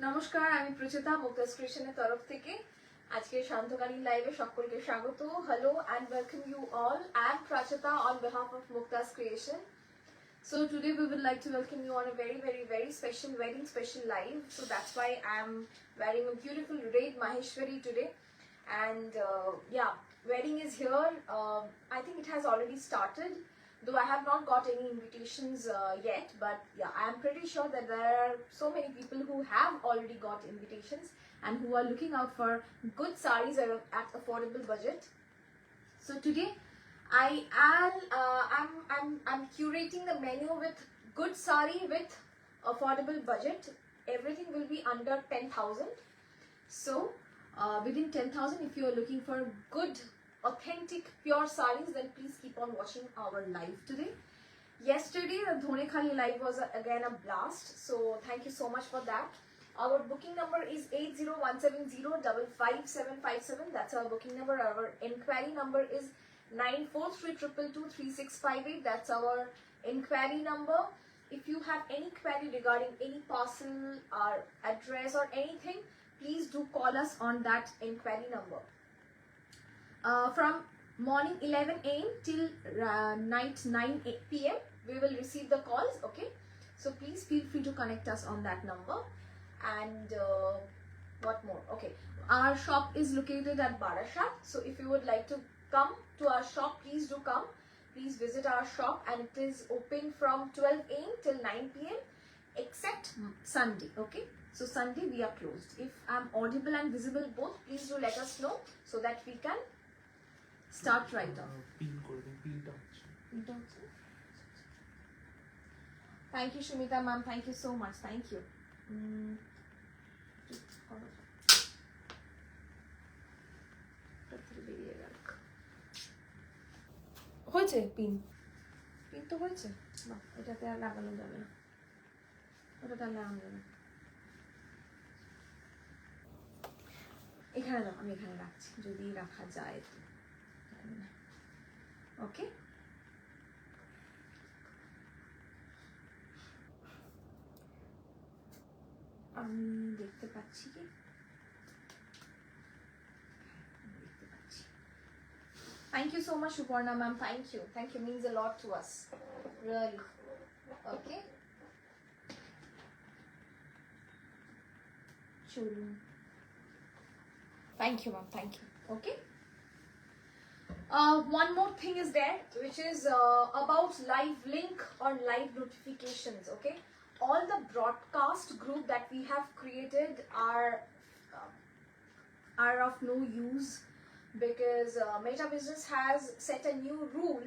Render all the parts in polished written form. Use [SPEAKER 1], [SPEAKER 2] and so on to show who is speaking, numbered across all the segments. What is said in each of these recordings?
[SPEAKER 1] নমস্কার, আমি প্রচেতা মুক্তাস ক্রিয়েশনের তরফ থেকে আজকে শান্তকালীন লাইভে সকলকে স্বাগত। Hello and welcome you all. I am Pracheta on behalf of Mukta's Creation. So today we would like to welcome you on a very special wedding special live. So that's why I am wearing a beautiful red Maheshwari today. And yeah, wedding is here. I think it has already started. Though I have not got any invitations yet, but yeah, I am pretty sure that there are so many people who have already got invitations and who are looking out for good sarees at affordable budget. So today, I'm curating the menu with good saree with affordable budget. Everything will be under 10,000. So within 10,000, if you are looking for good authentic pure sarees, then please keep on watching our live today. Yesterday the Dhone Khali live was again a blast, so thank you so much for that. Our booking number is 8017055757. That's our booking number. Our inquiry number is 9432223658. That's our inquiry number. If you have any query regarding any parcel or address or anything, please do call us on that inquiry number. From morning 11 a.m. till night 9 p.m. we will receive the calls. Okay, so please feel free to connect us on that number. And what more? Okay, our shop is located at Barashat, so if you would like to come to our shop, please do come. Please visit our shop, and it is open from 12 a.m. till 9 p.m. except Sunday. Okay, so Sunday we are closed. If I'm audible and visible both, please do let us know so that we can start right off. Thank you, Shumita ma'am. Thank you so much. Thank you. হয়েছে pin pin তো হয়েছে, বাহ, এটাতে আর লাগানো যাবে না, ওটাতে আর লাগানো যাবে না। এখানে দাও, আমি এখানে রাখছি, যদি রাখা যায় তো। ওকে, আমি দেখতে পাচ্ছি কি দেখতে পাচ্ছি। Thank you so much, Suparna ma'am. Thank you means a lot to us, really. Okay, chulu. Thank you ma'am, thank you. Okay, one more thing is there, which is about live link or live notifications. Okay, all the broadcast group that we have created are of no use, because Meta Business has set a new rule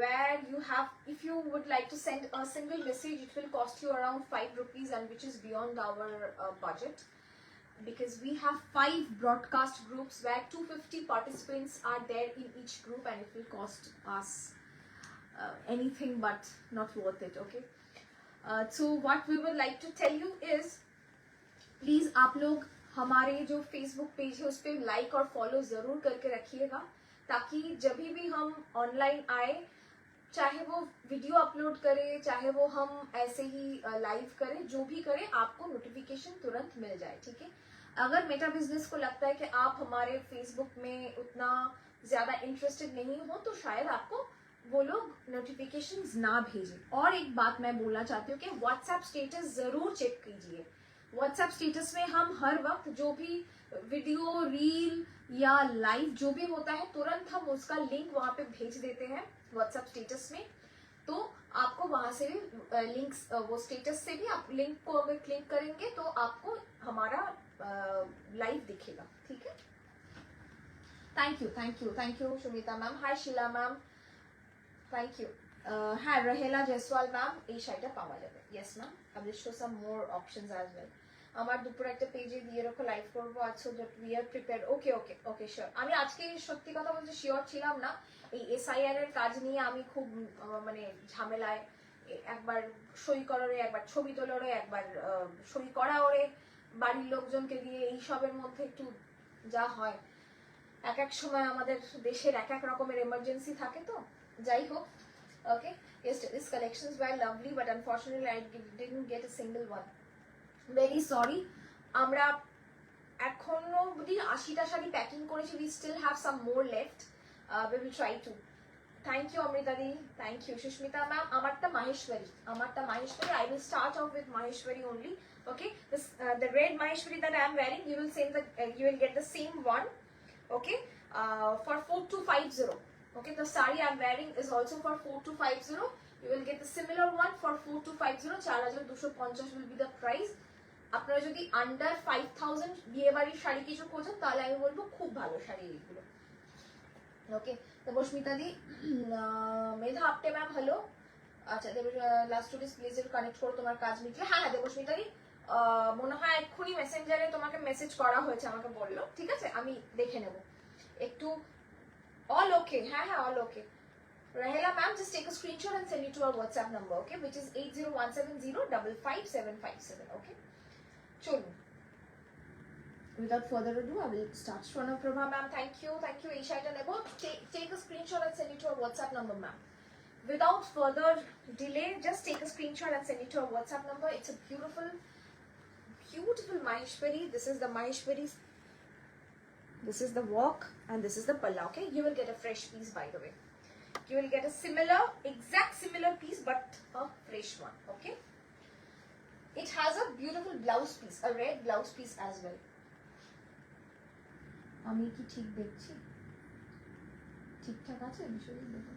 [SPEAKER 1] where you have, if you would like to send a single message, it will cost you around 5 rupees, and which is beyond our budget, because we have 5 broadcast groups where 250 participants are there in each group, and it will cost us anything but not worth it. Okay, so what we would like to tell you is, please आप लोग हमारे जो Facebook page है उस पर like और follow ज़रूर करके रखिएगा, ताकि जब भी हम ऑनलाइन आए, चाहे वो वीडियो अपलोड करें, चाहे वो हम ऐसे ही लाइव करें, जो भी करें, आपको नोटिफिकेशन तुरंत मिल जाए। ठीक है, अगर मेटा बिजनेस को लगता है कि आप हमारे फेसबुक में उतना ज़्यादा इंटरेस्टेड नहीं हो, तो शायद आपको वो लोग नोटिफिकेशंस ना भेजें। और एक बात मैं बोलना चाहती हूँ कि व्हाट्सएप स्टेटस ज़रूर चेक कीजिए। व्हाट्सएप स्टेटस में हम हर वक्त जो भी वीडियो, रील या लाइव जो भी होता है, तुरंत हम उसका लिंक वहाँ पे भेज देते हैं व्हाट्सएप स्टेटस में। तो आपको वहाँ से भी लिंक्स, वो स्टेटस से भी आप लिंक को अगर क्लिक करेंगे तो आपको हमारा लाइव दिखेगा। ठीक है, thank you Sumita ma'am. Hi Sheela ma'am, thank you. হ্যাঁ, রহেলা জয়সওয়াল ম্যাম, এই শাড়িটা পাওয়া যাবে। Yes ma'am, I will show some more options as well. আমার দুপুরে একটা পেজে দিয়ে রাখো, লাইভ করবো আজ, so that we are prepared. Okay sure. আমি আজকে সত্যি কথা বলতে শিওর ছিলাম না, এই এসআইআর এর কাজ নিয়ে আমি খুব মানে ঝামেলায়, একবার সই করারে, একবার ছবি তোলারে, একবার সই করাওরে, বাড়ির লোকজনকে দিয়ে, এই সবের মধ্যে একটু যা হয়, এক এক সময় আমাদের দেশের এক এক রকমের এমার্জেন্সি থাকে। তো যাই হোক, Okay, yes, these collections were lovely, but unfortunately I didn't get a single one. Very sorry, আমরা এখনো অবধি 80টা শাড়ি প্যাকিং করেছি, we still have some more left, we will try to. Thank you Amrita di, thank you Susmita ma'am. আমারটা Maheshwari, I will start off with Maheshwari only. Okay, this the red Maheshwari that I am wearing, you will same that you will get the same one. Okay, for 4250. Okay, the sari I am wearing is also for 4250. You will get the similar one for 4250. 4250 will be the price. আপনারা যদি under 5000 বিয়ে বাড়ির শাড়ি কিছু খোঁজেন তাহলে আমি বলবো খুব ভালো শাড়ি এইগুলো। ওকে, দেবস্মিতা দি, মেধা আপটে ম্যাম হ্যালো। আচ্ছা লাস্ট টু ডিস প্লিজ একটু কানেক্ট করো তোমার কাজ মিটলে। হ্যাঁ হ্যাঁ দেবস্মিতা দি, মনে হয় এক্ষুনি মেসেঞ্জারে তোমাকে মেসেজ করা হয়েছে, আমাকে বললো, ঠিক আছে আমি দেখে নেব একটু। অল ওকে, হ্যাঁ হ্যাঁ all okay. Rahela ma'am, just take a screenshot and send it to our WhatsApp number, okay, which is 8017055757, okay. চলুন, without further ado I will start. Shwana Prabha ma'am, thank you Aisha and Nebo. Take a screenshot and send it to our WhatsApp number ma'am. Without further delay, just take a screenshot and send it to our WhatsApp number. It's a beautiful Maheshwari. This is the Maheshwari, this is the work, and this is the palla, okay. You will get a fresh piece, by the way. You will get a exact similar piece, but a fresh one, okay. It has a beautiful blouse piece, a red blouse piece as well. আমি কি ঠিক দেখছি? ঠিকঠাক আছে? মিশরি দেখো,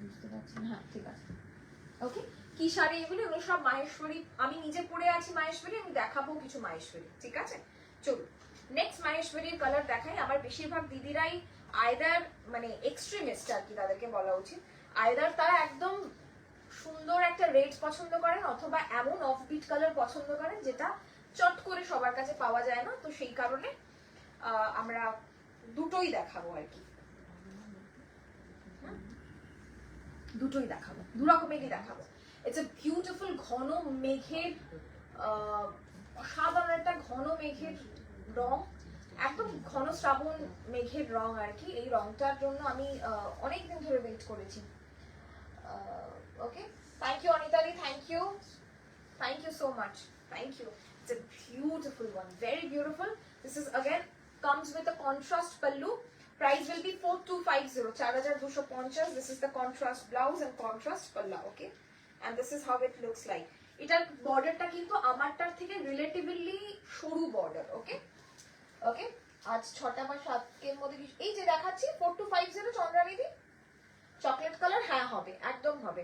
[SPEAKER 1] বুঝতে পারছি না। হ্যাঁ ঠিক আছে, ওকে। কি শাড়ি এগুলো? এগুলো সব মাহেশ্বরী। আমি নিজে পরে আছি মাহেশ্বরী, আমি দেখাবো কিছু মাহেশ্বরী, ঠিক আছে। চলুন নেক্সট মাহেশ্বরীর কালার দেখাই। আমার বেশিরভাগ দিদিরাই আইদার মানে এক্সট্রিমিস্ট আর কি তাদেরকে বলা উচিত, আইদার তারা একদম সুন্দর একটা রেড পছন্দ করেন অথবা এমন অফবিট কালার পছন্দ করেন যেটা চট করে সবার কাছে পাওয়া যায় না। তো সেই কারণে আমরা দুটোই দেখাবো আর কি, দুটোই দেখাবো, দু রকমেরই দেখাবো। ইটস এ বিউটিফুল ঘন মেঘের, অসাধারণ একটা ঘন মেঘের রং, একদম ঘন শ্রাবণ মেঘের রং আর কি। এই রংটার জন্য আমি অনেকদিন ধরে ওয়েট করেছি। ওকে, থ্যাংক ইউ অনিতাদি, thank you so much, thank you. It's a beautiful one, very beautiful. This is again comes with a contrast pallu. Price will be 4250, 4250. This is the contrast blouse and contrast palla, okay. And this is how it looks like. এটার বর্ডারটা কিন্তু আমারটার থেকে relatively সরু border, ওকে ওকে। আজ 6টা বা 7 মধ্যে এই যে দেখাচ্ছি 4250 চন্দ্রানিধি চকলেট কালার, হ্যাঁ হবে, একদম হবে।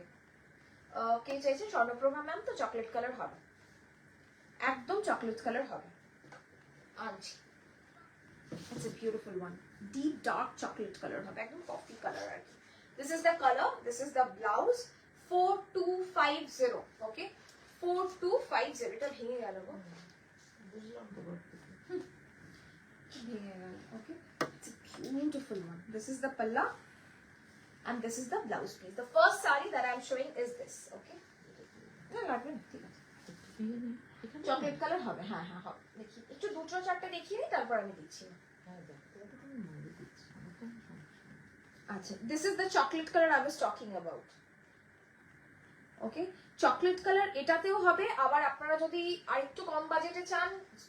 [SPEAKER 1] কে চাইছে? স্বর্ণপ্রভা ম্যাম, তো চকলেট কালার হবে, একদম চকলেট কালার হবে, আনছি। It's a beautiful one, deep dark chocolate color হবে, একদম কফি কালার আর কি। This is the color, this is the blouse, 4250, okay, 4250। এটা ভেঙে গেল গো, বুঝলাম তো, ভেঙে গেল, okay. It's a beautiful one. This is the palla and this is the blouse piece. The first saree that I am showing is this, okay. না লাগবে না, ঠিক আছে, চকলেট কালার হবে, হ্যাঁ হ্যাঁ হবে। দেখি একটু দুটো চারটে দেখিয়ে নিই, তারপর আমি দিচ্ছি। আচ্ছা, this is the chocolate colour I was talking about, okay. Chocolate colour এটাতেও হবে, আবার আপনারা যদি আরেকটু কম বাজেটে চান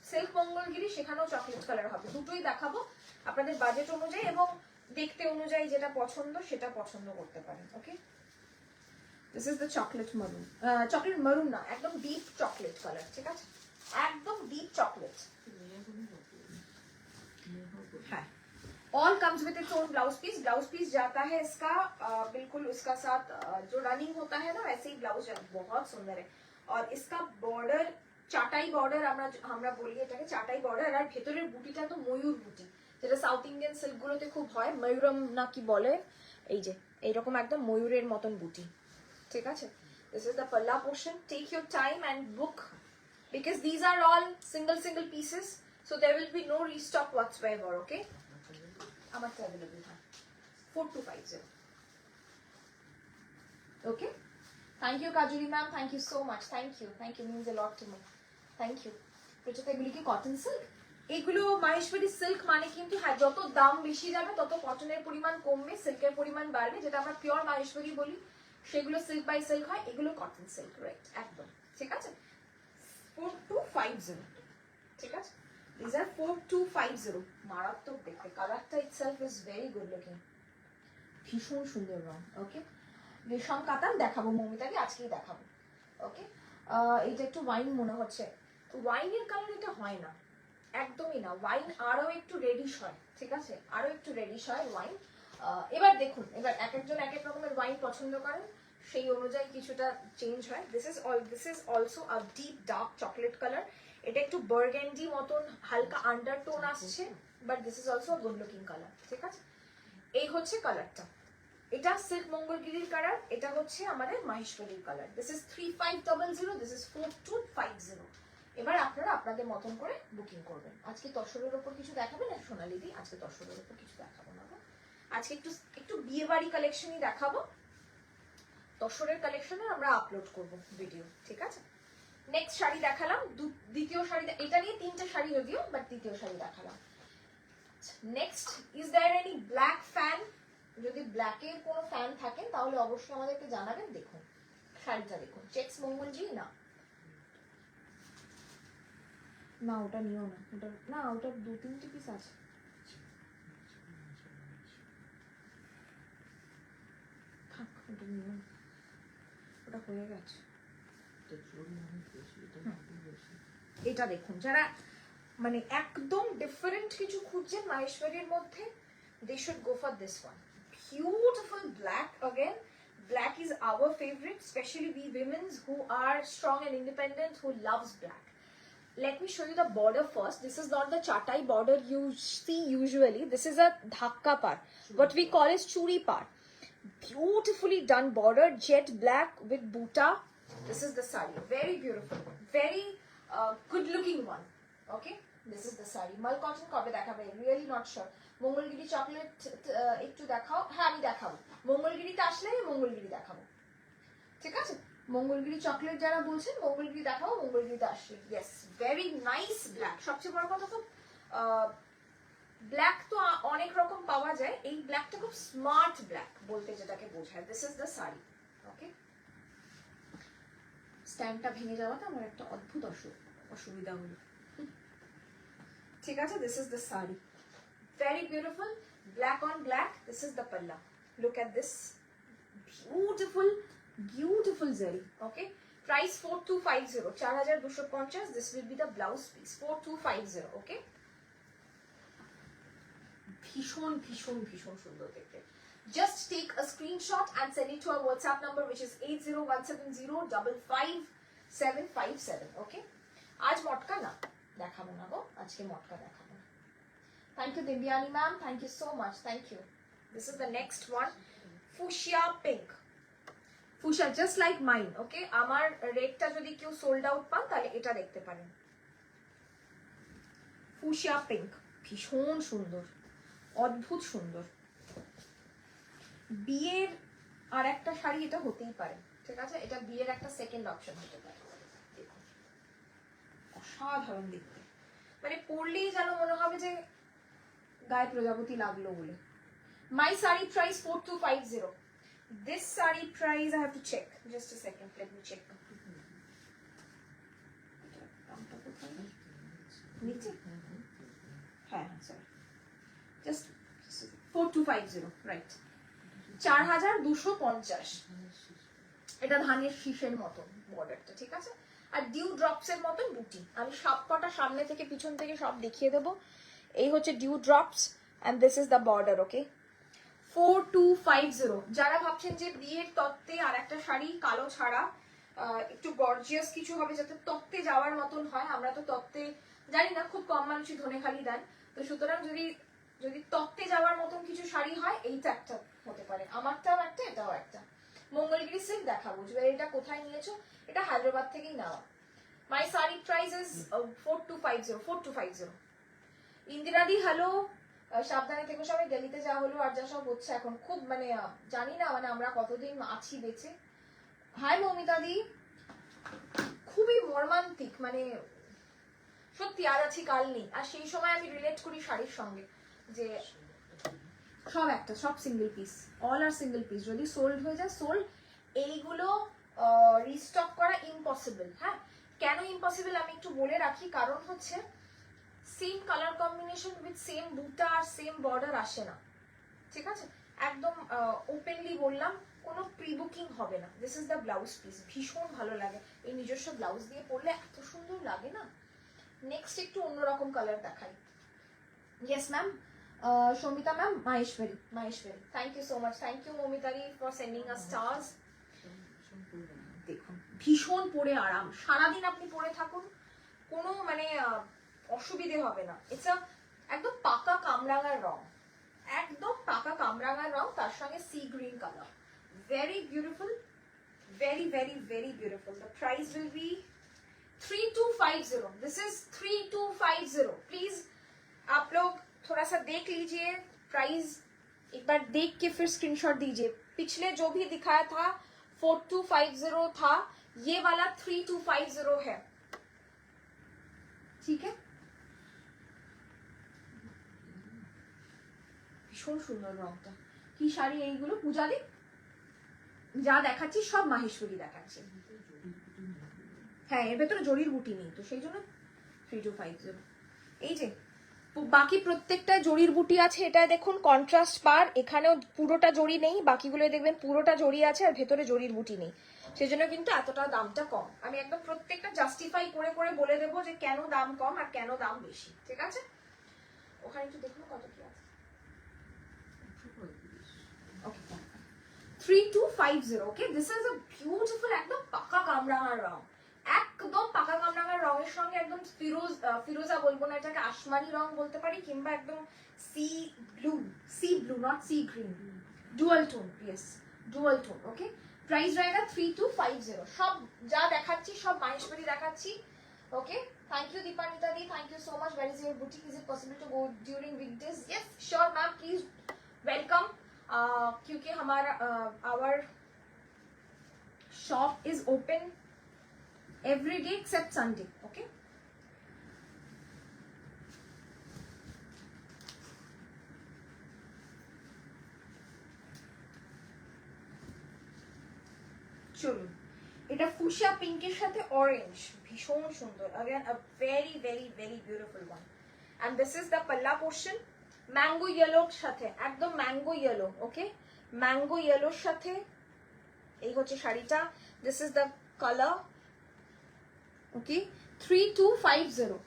[SPEAKER 1] সিল্ক মঙ্গলগিরি, সেখানেও চকলেট কালার হবে। দুটোই দেখাবো আপনাদের বাজেট অনুযায়ী এবং দেখতে অনুযায়ী, যেটা পছন্দ সেটা পছন্দ করতে পারেন, ওকে। This is the chocolate maroon. Chocolate maroon না, একদম deep chocolate color, ঠিক আছে, একদম deep chocolate। हाँ, all comes with its own blouse piece. Blouse piece जाता है इसका बिल्कुल उसका साथ जो रनिंग होता है ना, वैसे ही ब्लाउज बहुत सुंदर है। और इसका बॉर्डर চাটাই বর্ডার, আমরা বলি এটাকে চাটাই বর্ডার, আর ভেতরের বুটিটা তো ময়ূর বুটি, যেটা সাউথ ইন্ডিয়ান সিল্ক গুলোতে খুব হয়, ময়ূরম না কি বলে, এই যে এইরকম একদম ময়ূরের মতন বুটি, ঠিক আছে। This is the palla portion. Take your time and book because these are all single pieces, so there will be no restock whatsoever, okay. আমারটা available है 4250, okay. Thank you Kajuri ma'am, thank you so much, thank you, means a lot to me, thank you. প্রচুর এগুলি কি cotton silk? এগুলো Maheshwari silk মানে কিন্তু হ্যাঁ, যত দাম বেশি যাবে তত কটনের পরিমাণ কমবে, সিল্কের পরিমাণ বাড়বে, যেটা আমরা পিওর মাহেশ্বরী বলি। সেগুলো সিল্ক বাই সিল্ক হয়, এগুলো কটন সিল্ক, রাইট? একদম ঠিক আছে। 4250, ঠিক আছে। These are 4250, মারাত্মক দেখতে, কালারটা itself is very good looking, ভীষণ সুন্দর রং। ওকে, রেশম কাতান দেখাবো মৌমিতাকে, আজকেই দেখাবো। ওকে, এইটা একটু ওয়াইন মনে হচ্ছে, ওয়াইনের কালার এটা হয় না, একদমই না। ওয়াইন আরো একটু রেডিশ হয়, ঠিক আছে, আরো একটু রেডিশ হয় ওয়াইন। এবার দেখুন, এবার এক একজন এক এক রকমের ওয়াইন পছন্দ করেন, সেই অনুযায়ী কিছুটা চেঞ্জ হয়। This is also a deep dark chocolate colour. এটা একটু বার্গেন্ডি মতন হালকা আন্ডারটোন আসছে, but this is also good looking colour, ঠিক আছে। এই হচ্ছে কালারটা, এটা সিল্ক মঙ্গলগিরির কালার, এটা হচ্ছে আমাদের মাহেশ্বরীর colour. This is 3500, this is 4250। এবার আপনারা আপনাদের মতন করে বুকিং করবেন। আজকে তসরের ওপর কিছু দেখাবেন না সোনালি দি? আজকে তসরের ওপর কিছু দেখাবো না, আজকে একটু একটু বিয়ে বাড়ি কালেকশনই দেখাবো। তসরের কালেকশনে আমরা আপলোড করব ভিডিও, ঠিক আছে। নেক্সট শাড়ি দেখালাম, দ্বিতীয় শাড়ি, এটা নিয়ে তিনটে শাড়ি যদিও, বাট দ্বিতীয় শাড়ি দেখালাম। Next, is there any black fan? যদি ব্ল্যাকের কোনো ফ্যান থাকেন তাহলে অবশ্যই আমাদেরকে জানাবেন। দেখুন শাড়িটা দেখুন, চেক্স মঙ্গলজি না, না ওটা নিও না, ওটা না, ওটা 2-3টে পিস আছে। থাক, ওটা নিও না, ওটা হয়ে গেছে। এটা দেখুন, যারা মানে একদম ডিফারেন্ট কিছু খুঁজছেন মাহেশ্বরীর মধ্যে, they should go for this one. Beautiful black again. Black is our favorite, especially we women who are strong and independent, who loves black. Let me show you the border first. This is not the chatai border you see usually. This is a dhakka part. What we call is churi part. Beautifully done border, jet black with buta. This is the sari. Very beautiful. Very good looking one. Okay. This is the sari. Mal cotton কবে দেখাবে? Really not sure. Mangalagiri chocolate একটু দেখাও। হ্যাঁ আমি দেখাবো, মঙ্গলগিরিতে আসলে আমি মঙ্গলগিরি দেখাবো, ঠিক আছে। মঙ্গলগিরি চকলেট যারা বলছেন মঙ্গলগিরি দেখাবো, মঙ্গলগিরিতে আসলে। Yes, very nice black. সবচেয়ে বড় কথা, খুব ব্ল্যাক তো অনেক রকম পাওয়া যায়, এই ব্ল্যাকটা খুব স্মার্ট ব্ল্যাক বলতে যেটাকে বোঝায়। This is the sari. Okay, স্ট্যান্ডটা ভেঙে যাওয়াটা আমার একটা অদ্ভুত অসুবিধা হলো, ঠিক আছে। This is the sari, very beautiful, black on black. This is the palla. Look at this, beautiful zari. Okay, price 4250, 4250. This will be the blouse piece, 4250. Okay, ভীষণ সুন্দর দেখতে। Just take a screenshot and send it to our WhatsApp number, which is 8017055757. Okay, আজ মটকা না দেখাবো না গো, আজকে মটকা দেখাবো। Thank you Divyani ma'am, thank you so much, thank you. This is the next one, fuchsia pink. Fuchsia just like mine. Okay, আমার রেডটা যদি কেউ sold out পান তাহলে এটা দেখতে পারেন। fuchsia pink, ভীষণ সুন্দর, অদ্ভুত সুন্দর। বিয়ের আর একটা শাড়ি এটা হতেই পারে, ঠিক আছে। এটা বিয়ের একটা সেকেন্ড অপশন হতে পারে। দেখুন অসাধারণ দেখতে, মানে পরলেই যেন মনে হবে যে গায়ে প্রজাপতি লাগলো বলে। My saree price 4250. This saree price I have to check. Just a second, let me check. নিচে হ্যাঁ sorry, just 4250, right, 4250। এটা ধানের শীষের মতন বর্ডারটা, ঠিক আছে। আর ডিউ ড্রপস এর মতন বুটি। আমি সব কটা সামনে থেকে পিছন থেকে সব দেখিয়ে দেবো। এই হচ্ছে dew drops and this is the border. Okay, 4250। যারা ভাবছেন যে বিয়ের তত্ত্বে আর একটা শাড়ি কালো ছাড়া একটু গর্জিয়াস কিছু হবে যাতে তত্ত্বে যাওয়ার মতন হয়, আমরা তো তত্ত্বে জানি না, খুব কম মানুষই ধনেখালি দেন, তো সুতরাং যদি তত্ত্বে যাওয়ার মতন কিছু শাড়ি হয়, এইটা একটা হতে পারে। আমারটাও একটা, এটাও একটা। মঙ্গলগিরি সিল্ক দেখাবো, জুয়েলারিটা কোথায় নিয়েছো? এটা হায়দ্রাবাদ থেকেই নেওয়া। My saree price is 4250. ইন্দিরাদি hello, সাবধানে থেকো সবাই। দিল্লিতে যা হলো আর যা সব হচ্ছে এখন, খুব মানে জানি না মানে আমরা কতদিন আছি বেঁচে। হাই মৌমিতাদি, খুবই মর্মান্তিক, মানে সত্যি আজ আছি কাল নেই। আর সেই সময় আমি রিলেট করি শাড়ির সঙ্গে, যে সব একটা, সব সিঙ্গেল পিস, অল আর সিঙ্গেল পিস। যদি সোল্ড হয়ে যায় সোল্ড, এইগুলো রিস্টক করা ইম্পসিবল। হ্যাঁ, কেন ইম্পসিবল আমি একটু বলে রাখি, কারণ হচ্ছে same colour combination with same বুটা আর সেম বর্ডার আসে না, ঠিক আছে? একদম ওপেনলি বললাম, কোনো প্রি বুকিং হবে না। This is the blouse piece, ভীষণ ভালো লাগে এই নিজস্ব ব্লাউজ দিয়ে পরলে, এত সুন্দর লাগে না। নেক্সট একটু অন্যরকম কালার দেখাই। Yes ma'am, Soumita ma'am, Maheshwari, thank you so much, thank you মমিতারি ফর সেন্ডিং আস স্টার্স। দেখুন ভীষণ পরে আরাম, সারাদিন আপনি পরে থাকুন, কোনো মানে অসুবিধে হবে না। এটা একদম পাকা কামরাঙার রং, একদম পাকা কামরাঙার রং, তার সঙ্গে sea green colour, very beautiful, very very very beautiful. The price will be 3250. This is 3250. Please आप लोग थोड़ा सा देख लीजिए प्राइस, एक बार देख के फिर स्क्रीनशॉट दीजिए। पिछले जो भी दिखाया था 4250 था, ये वाला 3250 है, ठीक है? ভীষণ সুন্দর রংটা। কি শাড়ি এইগুলো পূজাদি? যা দেখাচ্ছি সব মাহেশ্বরী দেখাচ্ছি। হ্যাঁ, এর ভেতরে জরির বুটি নেই, তো সেই জন্য 3250। এই যে বাকি প্রত্যেকটা জরির বুটি আছে, এটা দেখুন কন্ট্রাস্ট পার, এখানেও পুরোটা জরি নেই, বাকিগুলো দেখবেন পুরোটা জরি আছে আর ভেতরে জরির বুটি নেই, সেই জন্য কিন্তু এতটা দামটা কম। আমি একদম প্রত্যেকটা জাস্টিফাই করে করে বলে দেবো যে কেন দাম কম আর কেন দাম বেশি, ঠিক আছে? ওখানে একটু দেখুন কত কি আছে। Okay, 3250. Okay, this is a beautiful, একদম পাকা কামরাঙার রং, একদম পাকা কামরাঙার রঙের সঙ্গে একদম ফিরোজা বলবো না, এটাকে আসমানি রং বলতে পারি, কিংবা একদম sea blue, not sea green, dual tone, yes dual tone. Okay, price रहेगा 3250। সব যা দেখাচ্ছি সব মাহেশ্বরী দেখাচ্ছি। Okay, thank you Dipanita di, thank you so much. Where is your boutique? Is it possible to go during weekdays? Yes, sure ma'am, please welcome. क्योंकि हमारा our shop is open every day except Sunday. Okay, চলুন, এটা fuchsia পিঙ্কের সাথে orange, ভীষণ সুন্দর। again a very very very beautiful one, and this is the palla portion, mango ইয়েলোর সাথে, একদম ম্যাঙ্গো ইয়েলো। ওকে, ম্যাঙ্গো ইয়েলোর সাথে এই হচ্ছে শাড়িটা, this is the colour. Okay, 3250।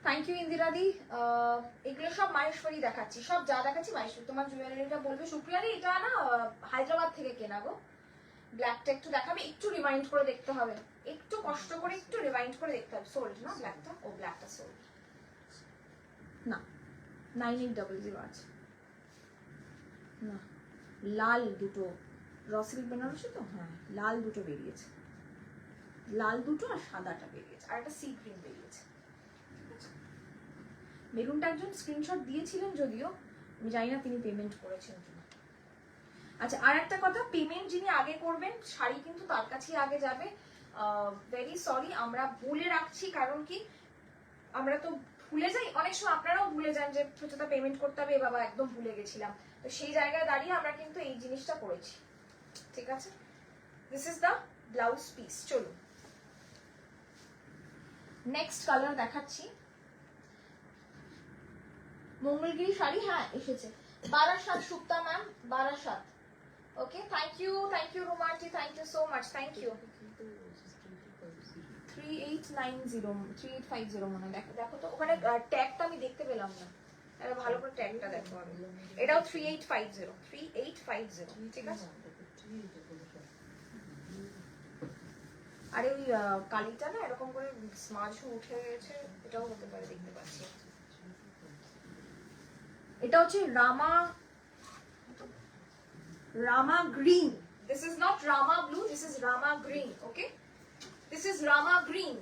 [SPEAKER 1] Thank you Indira di. এগুলো সব মাহেশ্বরী দেখাচ্ছি, সব যা দেখাচ্ছি মাহেশ্বরী। তোমার জুয়েলারিটা বলবে সুপ্রিয়াদি এটা না হায়দ্রাবাদ থেকে কেনা গো। ব্ল্যাকটা একটু দেখাবে, একটু রিমাইন্ড করে দেখতে হবে, একটু কষ্ট করে একটু রিমাইন্ড করে দেখতে হবে। সোল্ড না ব্ল্যাকটা? ও ব্ল্যাকটা সোল্ড না, 9800 আছে না, লাল দুটো রসিল বেনারসি তো, হ্যাঁ লাল দুটো বেরিয়েছে, লাল দুটো আর সাদাটা বেরিয়েছে, আর একটা সি গ্রিন বেরিয়েছে। মেরুনটা একজন স্ক্রিনশট দিয়েছিলেন, যদিও আমি জানি না তিনি পেমেন্ট করেছেন কিনা। আচ্ছা, আর একটা কথা, পেমেন্ট যিনি আগে করবেন শাড়ি কিন্তু তার কাছেই আগে যাবে। ভেরি সরি, আমরা বলে রাখছি, কারণ কি আমরা তো ভুলে যাই অনেক সময়, আপনারাও ভুলে যান যে প্রচুর পেমেন্ট করতে হবে, বাবা একদম ভুলে গেছিলাম, তো সেই জায়গায় দাঁড়িয়ে আমরা কিন্তু এই জিনিসটা করেছি, ঠিক আছে? This is the blouse piece. চলুন নেক্সট কালার দেখাচ্ছি। মঙ্গলগিরি শাড়ি, হ্যাঁ এসেছে, Barasat Supta ma'am, Barasat. Okay, thank you রোমান্টি, thank you so much, thank you. 3850 মনে হয়, দেখো তো ওখানে ট্যাগটা আমি দেখতে পেলাম না, ভালো করে ট্যাগটা দেখো। এটাও 3850, ঠিক আছে? আরে ওই কালিটা না এরকম করে মাঝে উঠে গেছে, এটাও হতে পারে, দেখতে পাচ্ছি। এটা হচ্ছে রামা green. This is not Rama blue, this is Rama green. Okay, this is Rama green.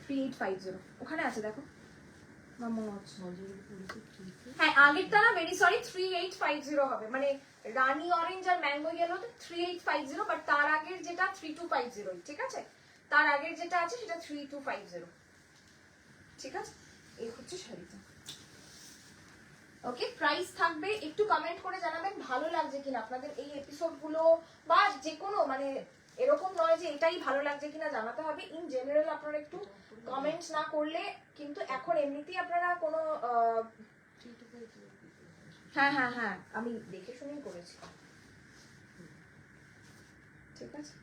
[SPEAKER 1] 3850 ওখানে আছে, দেখো হ্যাঁ আগেরটা না, ভেরি সরি, 3850 হবে, মানে রানী অরেঞ্জ আর ম্যাঙ্গো ইয়েলো 3850, বাট তার আগের যেটা 3250, ঠিক আছে? তার আগের যেটা আছে সেটা 3250, ঠিক আছে? এই হচ্ছে শাড়িটা। ওকে, প্রাইস থাকবে, একটু কমেন্ট করে জানাবেন ভালো লাগছে কিনা আপনাদের এই এপিসোডগুলো, বা যে কোনো মানে এরকম নয় যে এটাই ভালো লাগছে কিনা জানাতে হবে, ইন জেনারেল আপনারা একটু কমেন্টস না করলে কিন্তু এখন এমনিতেই আপনারা কোনো হ্যাঁ হ্যাঁ হ্যাঁ আমি দেখে শুনেই করেছি, ঠিক আছে।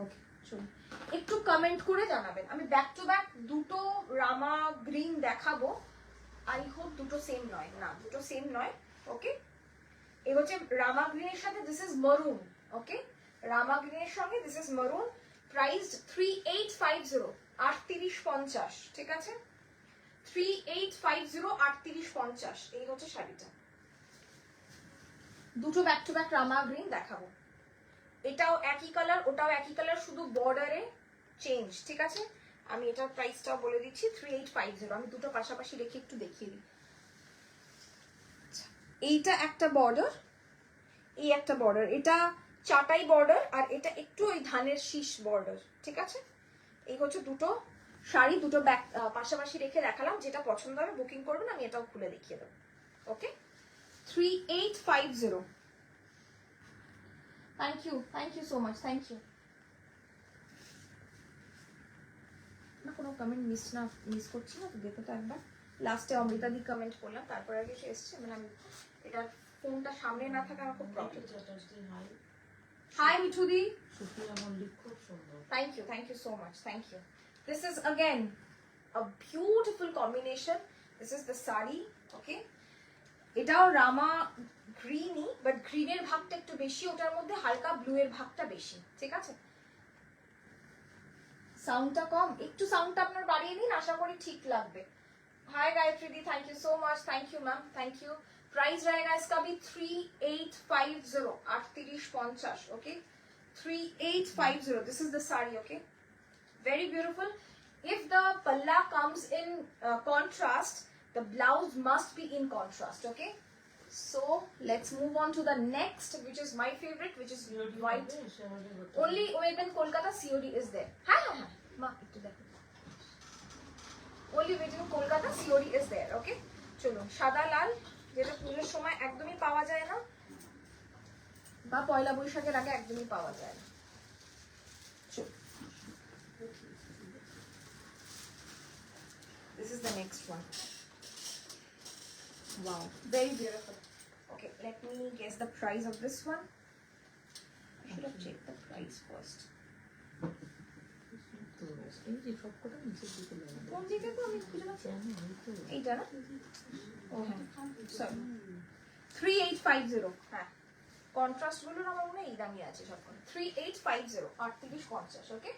[SPEAKER 1] ওকে চলুন, একটু কমেন্ট করে জানাবেন। আমি ব্যাক টু ব্যাক দুটো রামা গ্রিন দেখাবো, আই হোপ দুটো সেম নয়, না দুটো সেম নয়। ওকে, এই হচ্ছে রামা গ্রিনের সাথে দিস ইজ মারুন। ওকে, রামা গ্রিনের সঙ্গে দিস ইজ মারুন, প্রাইসড 3850, 3850, ঠিক আছে, 3850, 3850, এই হচ্ছে শাড়িটা। দুটো back to back Rama green দেখাবো, এটাও একই কালার ওটাও একই কালার, শুধু বর্ডারে চেঞ্জ, ঠিক আছে। আমি এটার প্রাইসটাও বলে দিচ্ছি 3850, আমি দুটো পাশাপাশি রেখে একটু দেখিয়ে দিই। এইটা একটা বর্ডার, এই একটা বর্ডার, এটা চাটাই বর্ডার, আর এটা একটু ওই ধানের শীষ বর্ডার, ঠিক আছে। এই হচ্ছে দুটো শাড়ি, দুটো ব্যাক পাশাপাশি রেখে দেখালাম, যেটা পছন্দ হবে বুকিং করবেন, আমি এটাও খুলে দেখিয়ে দেবো। Okay, 3850, thank you so much, thank you. না কোনো কমেন্ট মিস করছি না তো, দেখো তো একবার, লাস্টে অমৃতা দি কমেন্ট করলাম, তারপরে আগে সে এসছে, মানে আমি এটা ফোনটা সামনে না থাকা আমার খুব প্রবলেম। হাই মিঠু দি, সুপ্রিয়া মল্লিক, খুব সুন্দর, thank you so much, thank you. This is again a beautiful combination, this is the sari, okay, এটাও রামা গ্রিনই, বাট গ্রিনের ভাগটা একটু বেশি, ওটার মধ্যে হালকা ব্লু এর ভাগটা বেশি, ঠিক আছে। সাউন্ডটা কম, একটু সাউন্ডটা আপনার বাড়িয়ে দিন, আশা করি ঠিক লাগবে। Hi Gayatri di, thank you so much, thank you ma'am, thank you. Price रहेगा इसका भी 3850, 3850, okay, 3850, this is the sari, okay, very beautiful. If the palla comes in contrast, the blouse must be in contrast, okay. So let's move on to the next, which is my favorite, which is white. Only made in Kolkata, COD is there. Ha ha ha, ma ekটু দেখো, only made in Kolkata, COD is there, okay. চলো, সাদা লাল, যেটা পুজোর সময় একদমই পাওয়া যায় না, বা পয়লা বৈশাখের আগে একদমই পাওয়া যায় না। চলো, this is the next one. Wow, very beautiful. Okay, let me guess the price of this one. I should have checked the price first. কোন দিকে তো আমি খুঁজে পাচ্ছি না, এইটা না, ও হ্যাঁ সরি, 3850, হ্যাঁ কন্ট্রাস্ট গুলো আমার মনে হয় এই দামই আছে সবগুলো, 3850, 3850, ওকে।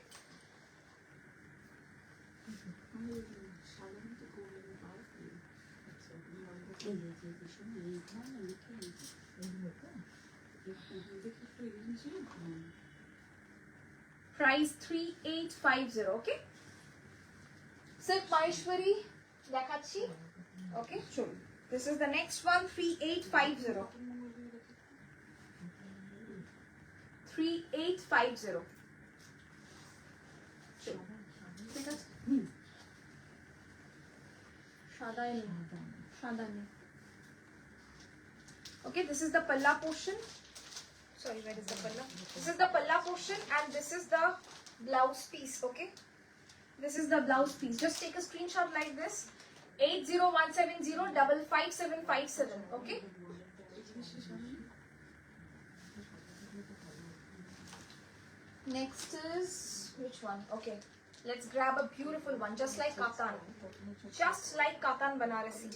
[SPEAKER 1] Price 3850, okay. Silk Maheshwari দেখাচ্ছি, okay, চলুন, this is the next one, 3850, 3850, চলুন, ঠিক আছে, সাদা নেই, okay, this is the palla portion. Sorry, where is the palla? This is the palla portion and this is the blouse piece, okay. This is the blouse piece. Just take a screenshot like this, 8017055757, okay. Next is which one? Okay, let's grab a beautiful one, just like katan, Banarasi.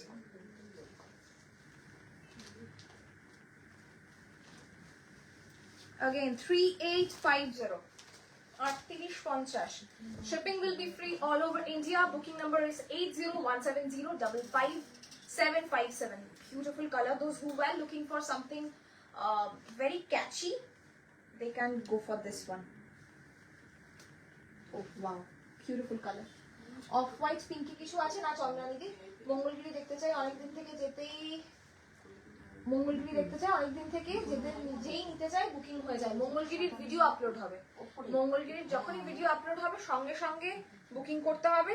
[SPEAKER 1] Again 3850, 3850. Shipping will be free all over India. Booking number is 8017055757. Beautiful color. Those who were looking for something very catchy, they can go for this one. Oh wow, beautiful color. Off white pinky কিছু আছে না চন্দ্রানী দি? মঙ্গলগিরি দেখতে চাই অনেকদিন থেকে, মঙ্গলগিরি দেখতে চাই অনেকদিন থেকে, যেই নিতে চাই বুকিং হয়ে যায়। মঙ্গলগিরির ভিডিও আপলোড হবে, মঙ্গলগিরির যখনই ভিডিও আপলোড হবে সঙ্গে সঙ্গে বুকিং করতে হবে।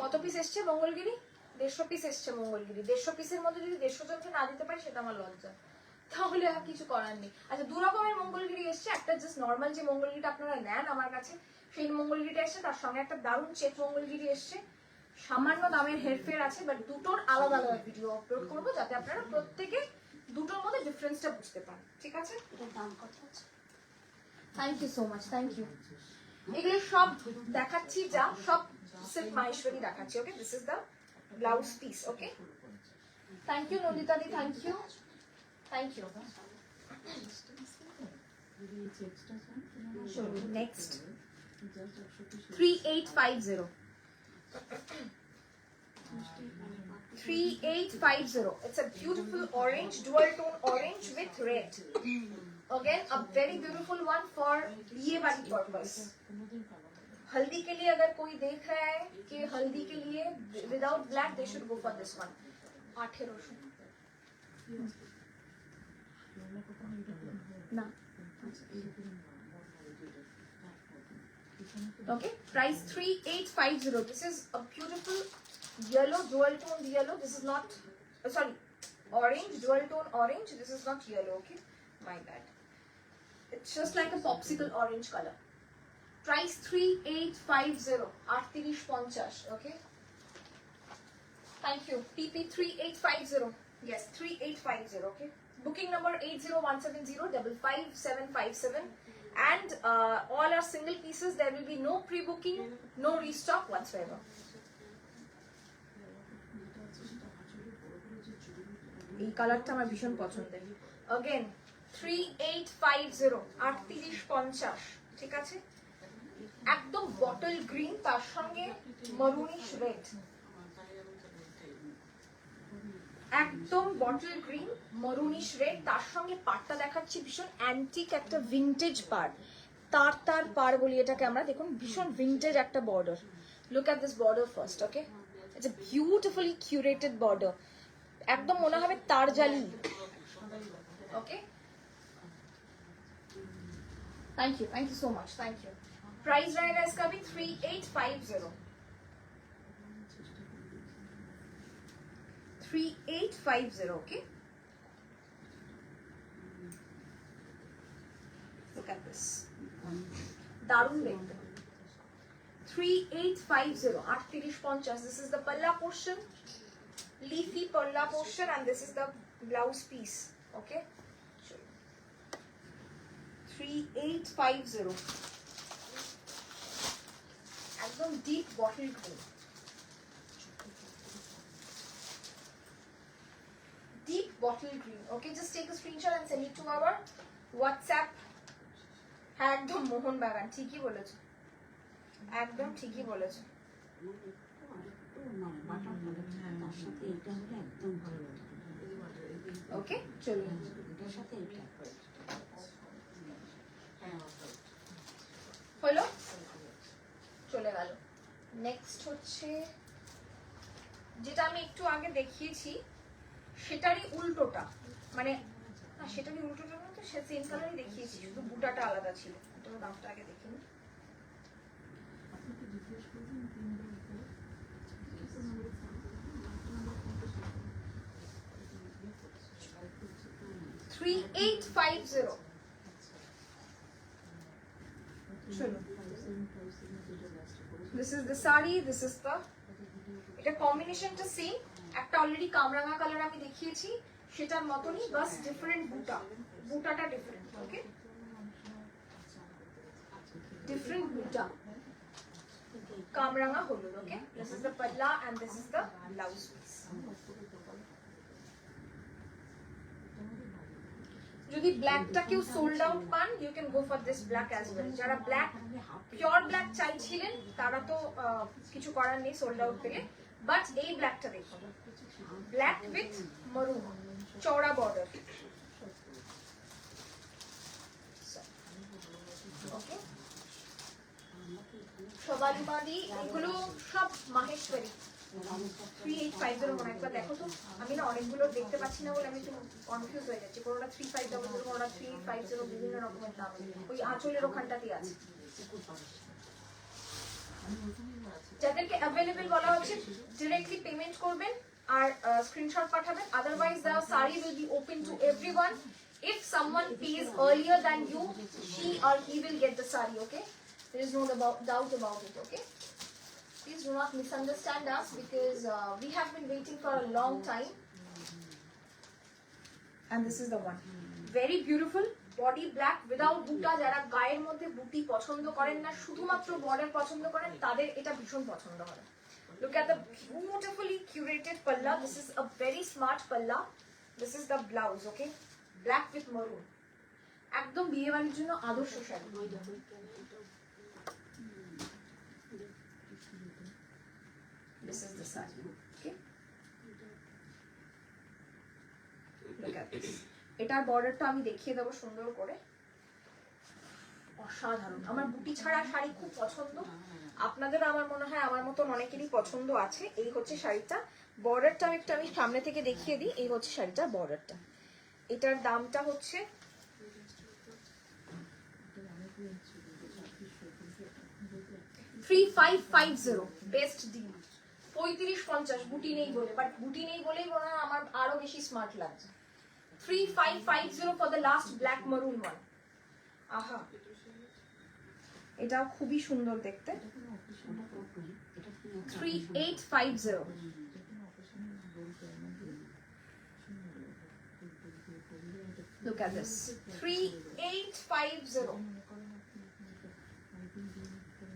[SPEAKER 1] কত পিস এসছে মঙ্গলগিরি? 150 পিস এসছে মঙ্গলগিরি। 150 পিসের মধ্যে যদি 150 জনকে না দিতে পারি সেটা আমার লজ্জা, তাহলে আর কিছু করার নেই। আচ্ছা, দু রকমের মঙ্গলগিরি এসছে, একটা জাস্ট নর্মাল যে মঙ্গলগিরিটা আপনারা নেন আমার কাছে সেই মঙ্গলগিরিটা এসছে, তার সঙ্গে একটা দারুণ চেক মঙ্গলগিরি এসছে। সামান্য দামের হেরফের আছে, বাট দুটোর আলাদা আলাদা ভিডিও আপলোড করবো যাতে আপনারা প্রত্যেকে দুটোর মধ্যে ডিফারেন্সটা বুঝতে পারেন, ঠিক আছে?
[SPEAKER 2] এটার দাম কত আছে?
[SPEAKER 1] Thank you so much, thank you. এগুলো সব দেখাচ্ছি, যা সব সিল্ক মাহেশ্বরী দেখাচ্ছি। Okay, this is the blouse piece. Okay, thank you Nandita di, thank you, thank you. Next 3850, 3850. It's a beautiful orange, dual tone orange with red. Again, a very beautiful one for ये वाली purpose. हल्दी के लिए अगर कोई देख रहा है कि हल्दी के लिए without black they should go for this one. 1800 ना. Okay, price 3850. This is a beautiful yellow, dual tone yellow. This is not, sorry, orange, dual tone orange. This is not yellow. Okay, my bad. It's just like a popsicle orange color. Price 3850. 3850. Okay. Thank you. PP 3850. Yes, 3850. Okay. Booking number 8017055757. And all our single pieces. There will be no pre-booking, no restock whatsoever. এই কালারটা আমার ভীষণ পছন্দের। Again 3850, 3850, ঠিক আছে? একদম bottle green, তার সঙ্গে মারুনিশ রেড, একদম বটল গ্রিন মারুনিশ রেড, তার সঙ্গে পাড়টা দেখাচ্ছি ভীষণ অ্যান্টিক একটা ভিন্টেজ পাড়, তার পাড় বলি এটাকে আমরা। দেখুন ভীষণ ভিন্টেজ একটা border. Look at this border first. Okay, it's a beautifully curated border, একদম মনে হবে তার জালি। Okay, thank you so much, thank you. Price रहेगा इसका भी 3850, 3850। ओके, look at this, दारुण देखते हैं। 3850, 3850। This is the palla portion, leafy palla portion, and this is the blouse piece. Okay, 3850, একদম deep bottle green, deep bottle green. Okay, just take a screenshot and send it to our WhatsApp. হ্যাঁ, একদম মোহন বাগান, ঠিকই বলেছো, একদম ঠিকই বলেছো। ওকে, চলুন, এটার সাথে এটা হলো, চলে গেল। নেক্সট হচ্ছে যেটা আমি একটু আগে দেখিয়েছি সেটারই উল্টোটা, মানে না সেটারই উল্টোটা না, তো সে সেম কালারই দেখিয়েছি, শুধু বুটাটা আলাদা ছিল। এটার দামটা আগে দেখিনি। $3850। This is the saree, this is the, এটা কম্বিনেশনটা সেম, একটা অলরেডি কামরাঙা কালার আমি দেখিয়েছি সেটার মতনই, বাস ডিফারেন্ট বুটাটা ডিফারেন্ট। ওকে, ডিফারেন্ট বুটা, কামরাঙা হলুদ। ওকে, this is the palla and this is the blouse piece. যদি ব্ল্যাকটা কেউ সোল্ড আউট পান, you can go for this black as well. যারা ব্ল্যাক, পিওর ব্ল্যাক চাইছিলেন তারা তো কিছু করার নেই সোল্ড আউট পেলে, বাট এই ব্ল্যাকটা দেখুন, ব্ল্যাক উইথ মারুন, চওড়া বর্ডার। ওকে, সবালি বাঁধি, এগুলো সব মাহেশ্বরী। 3850 মনে একবার দেখো তো, আমি না অনেকগুলো দেখতে পাচ্ছি না বলে আমি একটু কনফিউজ হয়ে যাচ্ছি। কোনোটা 3500, কোনোটা 350, বিভিন্ন রকমের দাম। ওই আঁচলের ওখানটাতেই আছে। যাদেরকে অ্যাভেলেবল বলা হচ্ছে ডিরেক্টলি পেমেন্ট করবেন আর স্ক্রিনশট পাঠাবেন, otherwise the sari will be open to everyone. If someone pays earlier than you, she or he will get the sari, okay? There is no doubt about it, okay? Please do not misunderstand us because we have been waiting for a long time. And this is the one. Very beautiful. Body black without বুটা. যারা গায়ের মধ্যে বুটি পছন্দ করেন না, শুধুমাত্র border পছন্দ করেন, তাদের এটা ভীষণ পছন্দ হবে. Look at the beautifully curated palla. This is a very smart palla. This is the blouse, okay? Black with maroon. একদম বিয়ে বাড়ির জন্য আদর্শ sari. This is the saree, okay? Look at this. এটার বর্ডারটা আমি দেখিয়ে দেবো সুন্দর করে. অসাধারণ. আমার বুটি ছাড়া শাড়ি খুব পছন্দ. আপনাদেরও আমার মনে হয় আমার মতন অনেকেরই পছন্দ আছে. এই হচ্ছে শাড়িটা. বর্ডারটা একটু আমি সামনে থেকে দেখিয়ে দিই. এই হচ্ছে শাড়িটা বর্ডারটা. এটার দামটা হচ্ছে 3550. Best deal. 3550. বুটি নেই বলে, বাট বুটি নেই বলেই মনে হয় আমার আরো বেশি স্মার্ট লাগছে. 3550 for the last black maroon one. আহা, এটাও খুবই সুন্দর দেখতে. 3850. Look at this. 3850.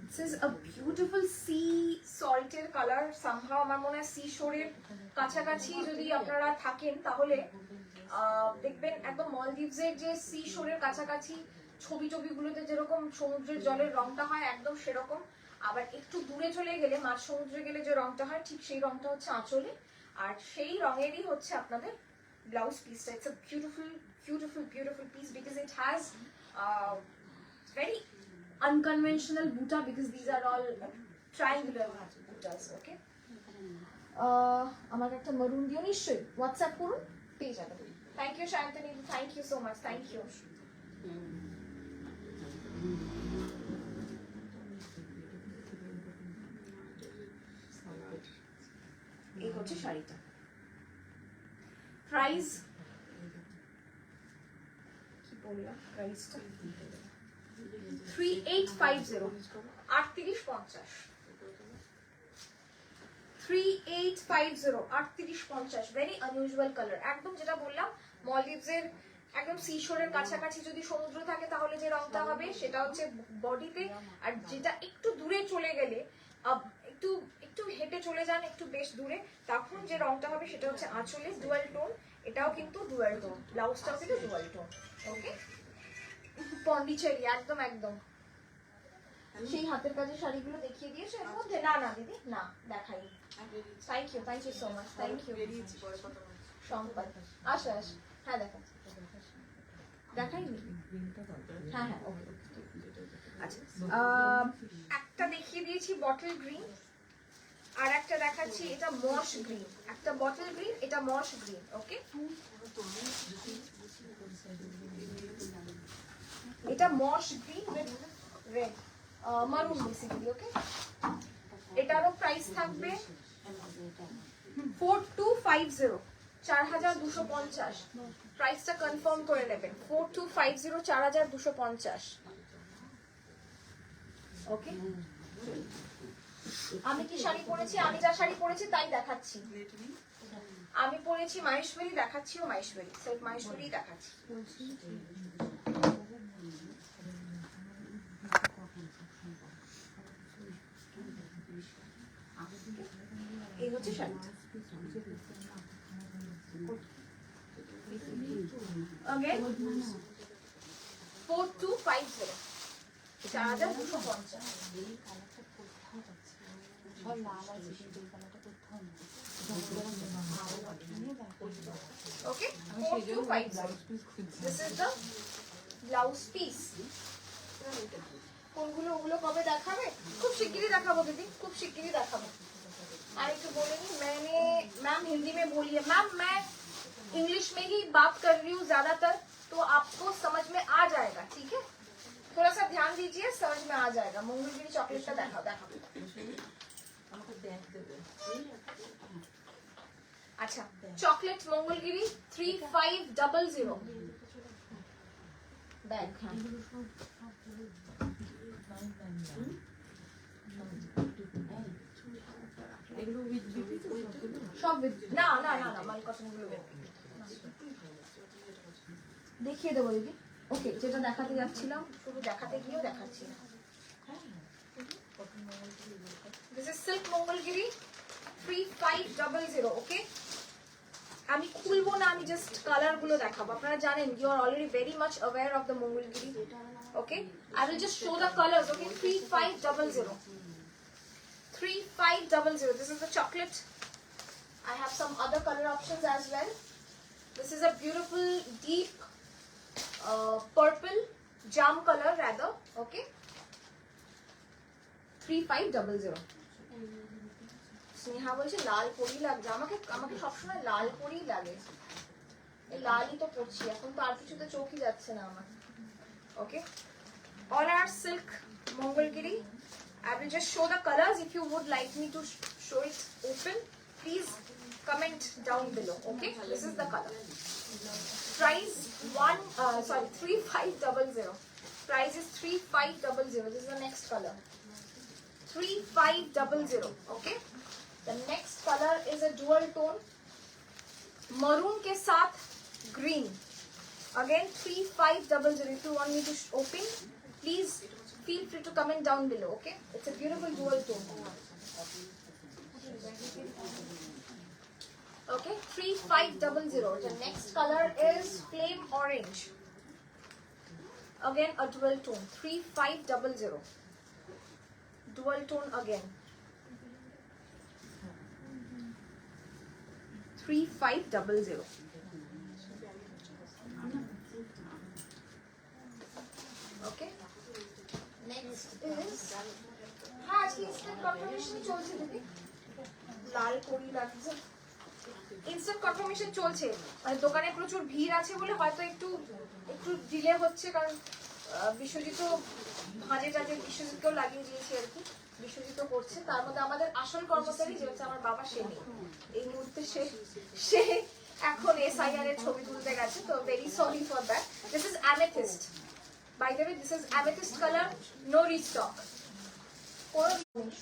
[SPEAKER 1] This is a beautiful sea salted color. Somehow আমার মনে হয় সি শোরের কাছাকাছি যদি আপনারা থাকেন তাহলে দেখবেন একদম মলদ্বীপসের যে সি শোরের কাছাকাছি ছবি টবিগুলোতে যেরকম সমুদ্রের জলের রংটা হয় একদম সেরকম. আবার একটু দূরে চলে গেলে মাঝ সমুদ্রে গেলে যে রংটা হয় ঠিক সেই রংটা হচ্ছে আঁচলে. আর সেই রঙেরই হচ্ছে আপনাদের ব্লাউজ পিসটা. It's a beautiful beautiful beautiful piece because it has very unconventional buta because these are all triangular butas, okay? আমার একটা maroon দিও নিশ্চয়ই WhatsApp করুন, পেয়ে যাবেন. Thank you Shantanu, thank you so much, thank you. এই হচ্ছে শাড়িটা. প্রাইস প্রাইসটা 3850. 3850. 3850. Very unusual colour. একদম যেটা বললাম মলদ্বীপসের একদম সিশোরের কাছাকাছি যদি সমুদ্র থাকে তাহলে যে রংটা হবে সেটা হচ্ছে বডিতে. আর যেটা একটু দূরে চলে গেলে একটু একটু হেঁটে চলে যান একটু বেশ দূরে, তখন যে রংটা হবে সেটা হচ্ছে আঁচলে. Dual tone. এটাও কিন্তু ডুয়াল টোন. ব্লাউজটাও কিন্তু ডুয়াল টোন, ওকে? পন্ডিচেরি একদম একদম সেই হাতের কাজের শাড়িগুলো দেখিয়ে দিয়েছো এর মধ্যে? না না দিদি, না দেখাই. Thank you so much. Thank you Sampad. আসো আসো. হ্যাঁ দেখাচ্ছি. দেখাইনি? হ্যাঁ হ্যাঁ ওকে. আচ্ছা, একটা দেখিয়ে দিয়েছি বটল গ্রিন, আর একটা দেখাচ্ছি এটা মশ গ্রিন. একটা বটল গ্রিন, এটা মশ গ্রিন, ওকে? এটা মশ গ্রিন উইথ রেড মারুন বেসিক্যালি, ওকে? এটারও প্রাইস থাকবে 4250. 4250. প্রাইসটা কনফার্ম করে নেবেন. 4250, 4250, ওকে? আমি কি শাড়ি পরেছি? আমি যা শাড়ি পরেছি তাই দেখাচ্ছি. আমি পরেছি মাহেশ্বরী, দেখাচ্ছিও মাহেশ্বরী. সেট মাহেশ্বরী দেখাচ্ছি. এই হচ্ছে শাড়িটা, ওকে? 4250. 4250. Okay, 4250. This is the blouse piece. কোনগুলো ওগুলো কবে দেখাবে? খুব শিগগিরই দেখাবো দিদি, খুব শিগগিরই দেখাবো. আর একটু বলে নি, मैम हिंदी में बोलिए. मैम मैं इंग्लिश में ही बात कर रही हूँ ज्यादातर, तो आपको समझ में आ जाएगा, ठीक है? थोड़ा सा ध्यान दीजिए समझ में आ जाएगा। मंगलगिरी चॉकलेट का देखाओ देखाओ। अच्छा चॉकलेट मंगलगिरी 3500 बैग। हाँ সব না না না না মাল কটনগুলো দেখিয়ে দেবো দিদি। ওকে যেটা দেখাতে যাচ্ছিলাম শুধু দেখাতে গিয়েও দেখাচ্ছি না। দিস ইজ সিল্ক মঙ্গলগিরি 3500 ওকে। আমি খুলবো না, আমি জাস্ট কালার গুলো দেখাবো। আপনারা জানেন you are already very much aware of the Mangalagiri okay. I will just show the colours okay. 3500 3500 this is the chocolate. I have some other color options as well. This is a beautiful deep purple jam color rather okay. 3500 Sneha বলছে লাল পরি লাগছে আমাকে। আমাকে সবসময় লাল পরি লাগে, এই লালই তো পরছি এখন, তো আর কিছুতে চোখই যাচ্ছে না আমার ওকে। all are silk Mangalagiri. I will just show the colors. If you would like me to show it open, please comment down below. Okay, this is the color. Price 3500. Price is 3500. This is the next color. 3500. Okay. The next color is a dual tone. Maroon ke saath green. Again 3500. If you want me to open, please feel free to comment down below okay. It's a beautiful dual tone okay. 3500. The next color is flame orange, again a dual tone. 3500 dual tone again. 3500 okay. Next is हाँ आज की instant confirmation চলছে দিদি। লাল পরি লাগছে। instant confirmation চলছে, মানে দোকানে প্রচুর ভিড় আছে বলে হয়তো একটু ডিলে হচ্ছে, কারণ বিশ্বজিৎ ভাঁজে টাজে বিশ্বজিৎকেও লাগিয়ে দিয়েছি আর কি, বিশ্বজিৎ করছে। তার মধ্যে আমাদের আসল কর্মচারী যে হচ্ছে আমার বাবা, সে নেই এই মুহূর্তে, সে এখন SIR এর ছবি তুলতে গেছে, তো very sorry for that. This is amethyst. By the way, this is amethyst color, no restock.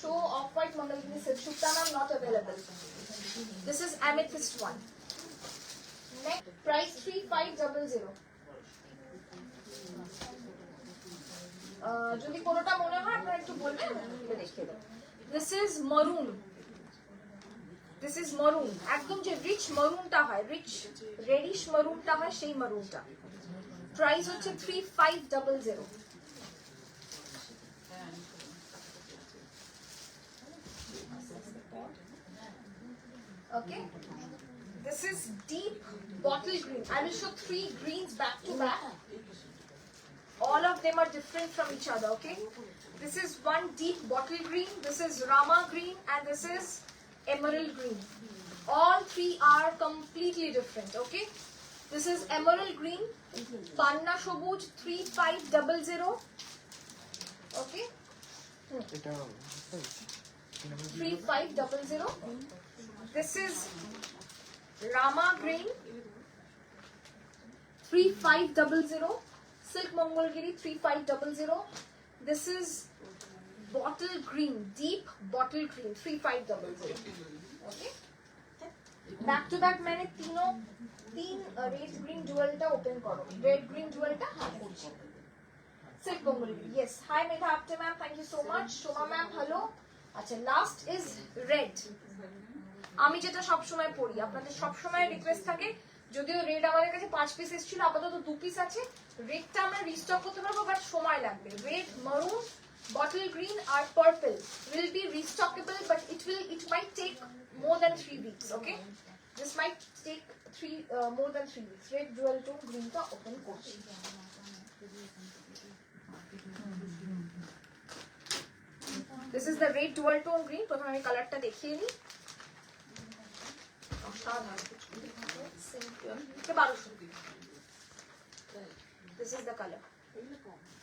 [SPEAKER 1] Show off-white Mangalgiri silk. Shukta ma'am not available. This is amethyst one. Next price 3500. যদি কোনোটা মনে হয় আপনারা একটু বলবেন, দেখিয়ে দেব। This is maroon. This is maroon. একদম যে রিচ মারুনটা হয়, রিচ রেডিশ মারুনটা হয়, সেই মারুনটা। Price হচ্ছে 3500. Okay. This is deep bottle green. I will show 3 greens back to back. All of them are different from each other. Okay. This is one deep bottle green. This is Rama green, and this is emerald green. All 3 are completely different. Okay. This is emerald green, Panna Shobuj 3500. Okay. 3500. This is Rama green 3500. Silk Mongolgiri 3500. This is bottle green, deep bottle green 3500. Okay. Back to back मैंने तीनों red green डुअलটা open করো। Red green ডুअलটা হ্যাঁ করছি। Silk Mangalagiri yes. Hi Megha Apte ma'am, thank you so much. Soma ma'am hello. আচ্ছা last is red. আমি যেটা সব সময় পরি, আপনাদের সব সময় রিকোয়েস্ট থাকে, যদিও রেড আমাদের কাছে 5 পিস এসেছিল, আপাতত 2 পিস আছে। রেডটা আমরা রিস্টক করতে পারবো, বাট সময় লাগবে। রেড, মারুন, bottle green R purple will be restockable, but it might take more than 3 weeks. Okay, this might take more than 3 weeks. Red dual tone green টা open করছি। This is the red dual tone green. প্রথমে আমি কালারটা দেখিয়ে নিই। This is the color.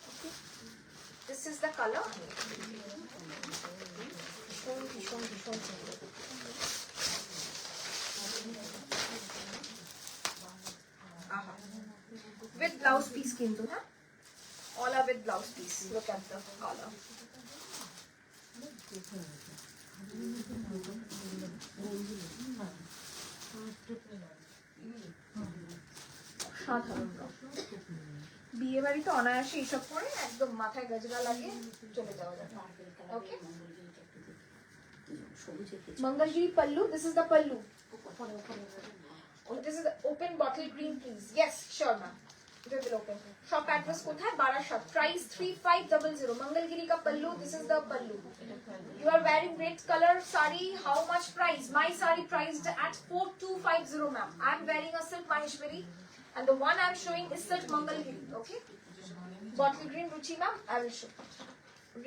[SPEAKER 1] Okay. This is the color. With blouse piece kintu, huh? All are with blouse piece. Look at the color. সাধারণ বিয়ে বাড়িতে অনায়াসে এইসব করে একদম মাথায় গজরা লাগিয়ে চলে যাওয়া যাবে। ওকে, Mangalgiri pallu. This is the pallu. This is the open bottle green, please. Yes, sure, ma'am. It will open. Shop address kothay? Barashat. Price 3500. Mangalgiri ka pallu. This is the pallu. You are wearing red color sari. How much price? My sari priced at 4250, ma'am. I am wearing a silk Maheshwari, and the one I am showing is silk Mangalgiri. Okay. Bottle green, Ruchi, ma'am. I will show.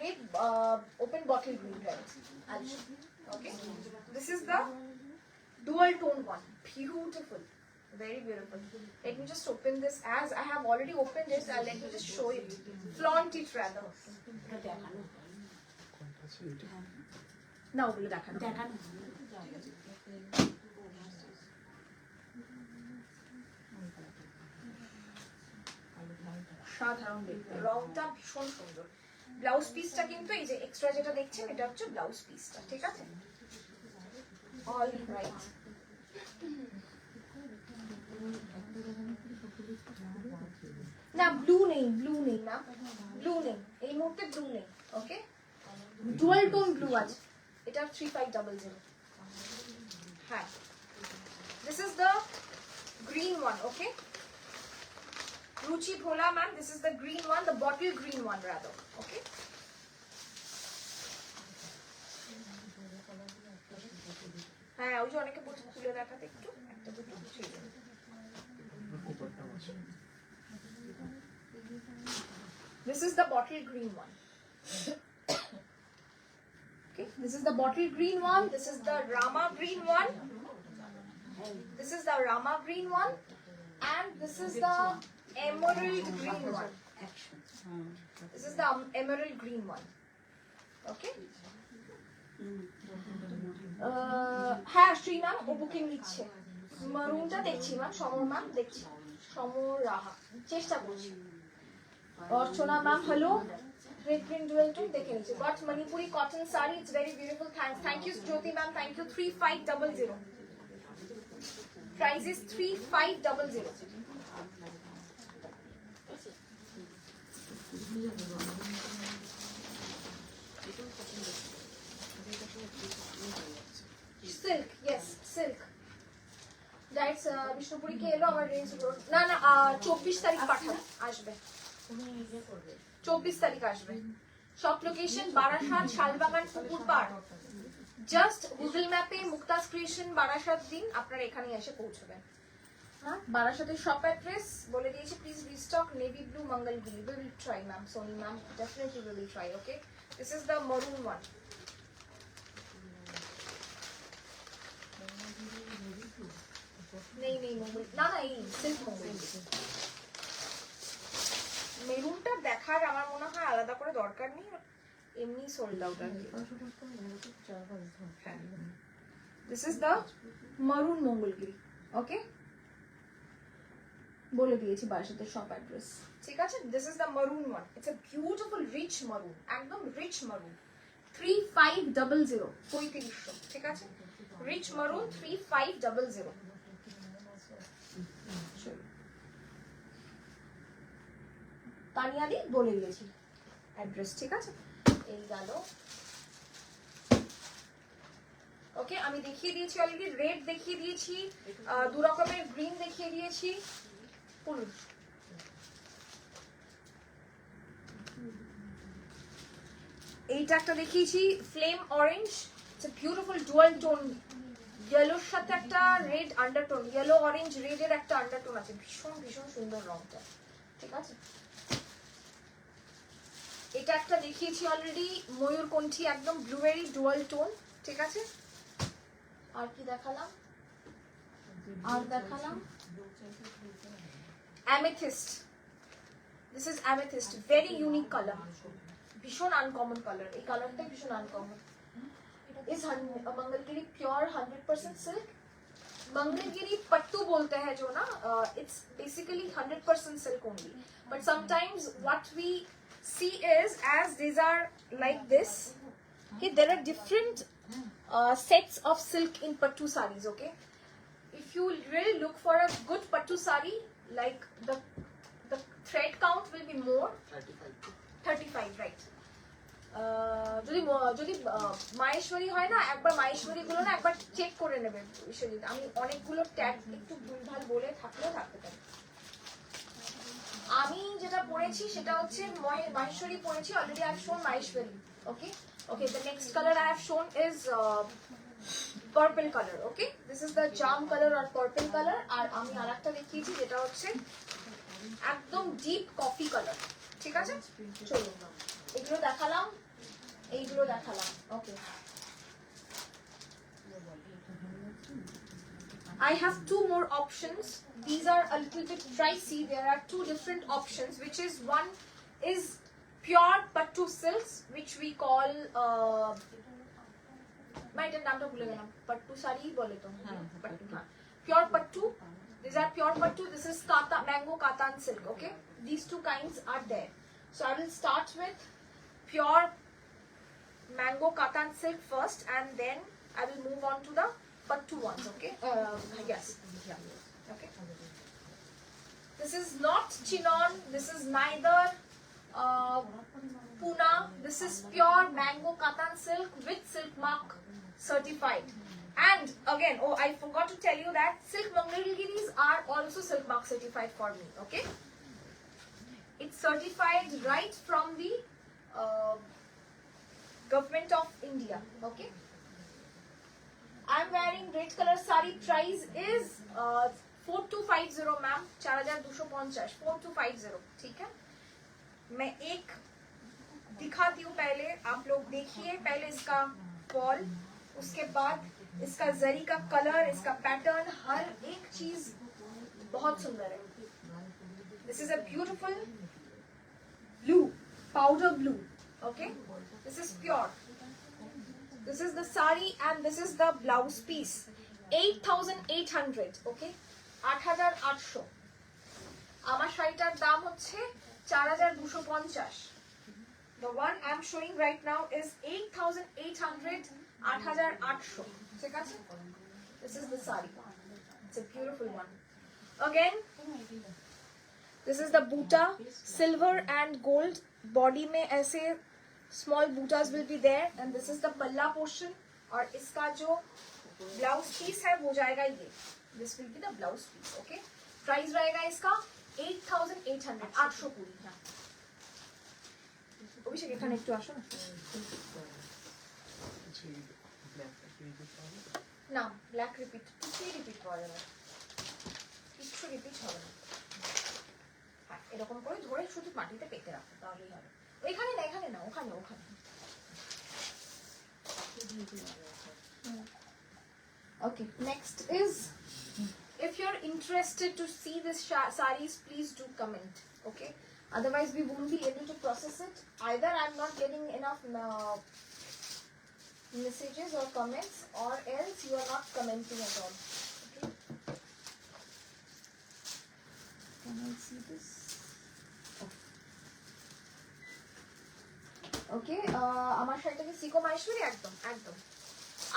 [SPEAKER 1] Red, open bottle green, right? I'll show. Okay. This is the dual tone one. Beautiful. Very beautiful. Let me just open this. As I have already opened it, let me just show it. Flaunt it rather. Now we'll dekhano. সাধারণ দেখতে, রংটা ভীষণ সুন্দর। Blouse পিসটা কিন্তু এই যে extra যেটা দেখছেন এটা হচ্ছে ব্লাউজ পিসটা, ঠিক আছে? All right. না ব্লু নেই, ব্লু নেই না, ব্লু নেই এই মুহূর্তে, ব্লু নেই। ওকে, ডুয়াল টোন ব্লু আছে, এটা 3500। হ্যাঁ, this is the green one. Okay, Ruchi Bhola, ma'am, this is the green one, the bottle green one rather. Okay. হ্যাঁ, ওই যে অনেকে বলছে খুলে দেখাতে একটু, একটা দুটো বুঝিয়ে দেন। This is the bottle green one. Okay, this is the bottle green one. This is the Rama green one. This is the Rama green one, and this is the emerald green one. This is the emerald green one. Okay. হ্যাঁ, Shri ma'am ও booking নিচ্ছে। মারুনটা দেখছি ma'am, সমর ma'am দেখছি, সমর রাহা চেষ্টা করছি। Archana ma'am hello, red green dual tone দেখে নিচ্ছি। Got Manipuri cotton sari, it's very beautiful. Thank you Jyoti ma'am, thank you. 3500। Price is 3500। Silk, yes silk. রাইটস বিষ্ণুপুরি কে এলো আমার রেঞ্জ রোড। না না, 24 তারিখ পাঠাবো, আসবে 24 তারিখ আসবে। Shop location Barasat, Salbagan, পুকুরপাড়। Just Google ম্যাপে মুক্তাজ ক্রিয়েশন বারাসাত দিন, আপনারা এখানে এসে পৌঁছবেন। হ্যাঁ, বারাসাতের শপ অ্যাড্রেস বলে দিয়েছি। Please restock navy blue Mangalgiri. We will try, ma'am. Soni ma'am, definitely we will try. Okay, this is the maroon one. नहीं नहीं না না, এই সিল্ক Mangalgiri। মেরুনটা দেখার আমার মনে হয় আলাদা করে দরকার নেই, এমনি সোল্ড আউট আর কি। This is the maroon Mangalgiri. Okay, বলে দিয়েছি বারাসাতের শপ অ্যাড্রেস, ঠিক আছে? This is the maroon one. It's a beautiful rich maroon, একদম রিচ মারুন। 3500, 3500, ঠিক আছে? রিচ মারুন 3500। তানিয়াদি বলে দিয়েছি অ্যাড্রেস, ঠিক আছে? এই গেল। ওকে, আমি দেখিয়ে দিয়েছি অলরেডি, রেড দেখিয়ে দিয়েছি, দু রকমের গ্রিন দেখিয়ে দিয়েছি। এইটা একটা দেখিয়েছি flame orange, it's a beautiful dual tone, ইয়েলোর সাথে একটা রেড আন্ডারটোন, ইয়েলো অরেঞ্জ রেডের একটা আন্ডারটোন আছে, ভীষণ ভীষণ সুন্দর রংটা, ঠিক আছে? এটা একটা দেখিয়েছি অলরেডি ময়ূরকণ্ঠী, একদম ব্লুবেরি ডুয়াল টোন, ঠিক আছে? আর কি দেখালাম? আর দেখালাম amethyst. This is amethyst, very unique color, ভীষণ আনকমন কালার, এই কালারটা ভীষণ uncommon. Is Mangalagiri pure 100% silk. Mangalagiri pattu बोलते हैं जो ना, it's basically 100% silk only, but sometimes what we see is as these are like this, okay, there are different sets of silk in pattu sarees. Okay, if you really look for a good pattu saree, like the thread count will be more 35, right? যদি যদি মাহেশ্বরী হয় না, একবার মাহেশ্বরী গুলো না একবার check করে নেবেন বিশ্বজিৎ। আমি অনেকগুলো ট্যাগ একটু ভুলভাল বলে থাকলেও থাকতে পারি। আমি যেটা পড়েছি সেটা হচ্ছে মাহেশ্বরী পড়েছি already. I have shown Maheshwari. Okay okay, the next colour I have shown is purple colour. Okay, this is the jam colour আর পার্পল কালার। আর আমি আরেকটা দেখিয়েছি যেটা হচ্ছে একদম ডিপ কফি কালার। ঠিক আছে, চলুন এগুলো দেখালাম, এইগুলো দেখালাম। ওকে, I have two more options. These are a little bit pricey. There are two different options, which is one is pure pattu silks, which we call मैं इधर नाम तो भूल गया, पट्टू साड़ी बोले तो पट्टू, हाँ, pure pattu. These are pure pattu. This is kata, mango katan silk. Okay, these two kinds are there. So I will start with pure mango katan silk first, and then I will move on to the pattu ones. Okay, yes, yeah, okay. This is not chinon, this is neither Puna. This is pure mango katan silk with silk mark certified. And again, oh, I forgot to tell you that silk Mangalgiris are also silk mark certified for me. Okay, it's certified right from the government of India. Okay, I'm wearing red color sari. Price is 4250 ma'am, 4250, 4250। ठीक है, मैं एक दिखाती हूँ, पहले आप लोग देखिए पहले इसका फॉल, उसके बाद इसका जरी का कलर, इसका पैटर्न, हर एक चीज बहुत सुंदर है। This is a beautiful blue, powder blue. Okay, this is pure. This is the sari and this is the blouse piece. 8,800. Okay, 8,800। আমার শাড়িটার দাম হচ্ছে 4,250। The one I am showing right now is 8,800, 8,800। ঠিক আছে, this is the sari. It's a beautiful one. Again, this is the buta, silver and gold body में ऐसे small butas will be there, and this is the palla portion, और इसका जो blouse piece है वो जाएगा ये, this will be the blouse piece। okay, price रहेगा इसका 8,800, 820। অভিষেক এখানে একটু আসো না। না, ব্ল্যাক রিপিট, কিছুই রিপিট পাওয়া যাবে না, কিছু রিপিট হবে না। হ্যাঁ, এরকম করে ধরে শুধু মাটিতে পেতে রাখো, তাহলেই হবে। এখানে না, এখানে না, ওখানে ওখানে। Okay, next is, if you're interested to see this sarees, please do comment. Okay, otherwise we won't be able to process it. Either I'm not getting enough messages or comments, or else you are not commenting at all. Okay, can I see this? ওকে, আমার শাড়িটাকে সিকো মাহেশ্বরী, একদম একদম।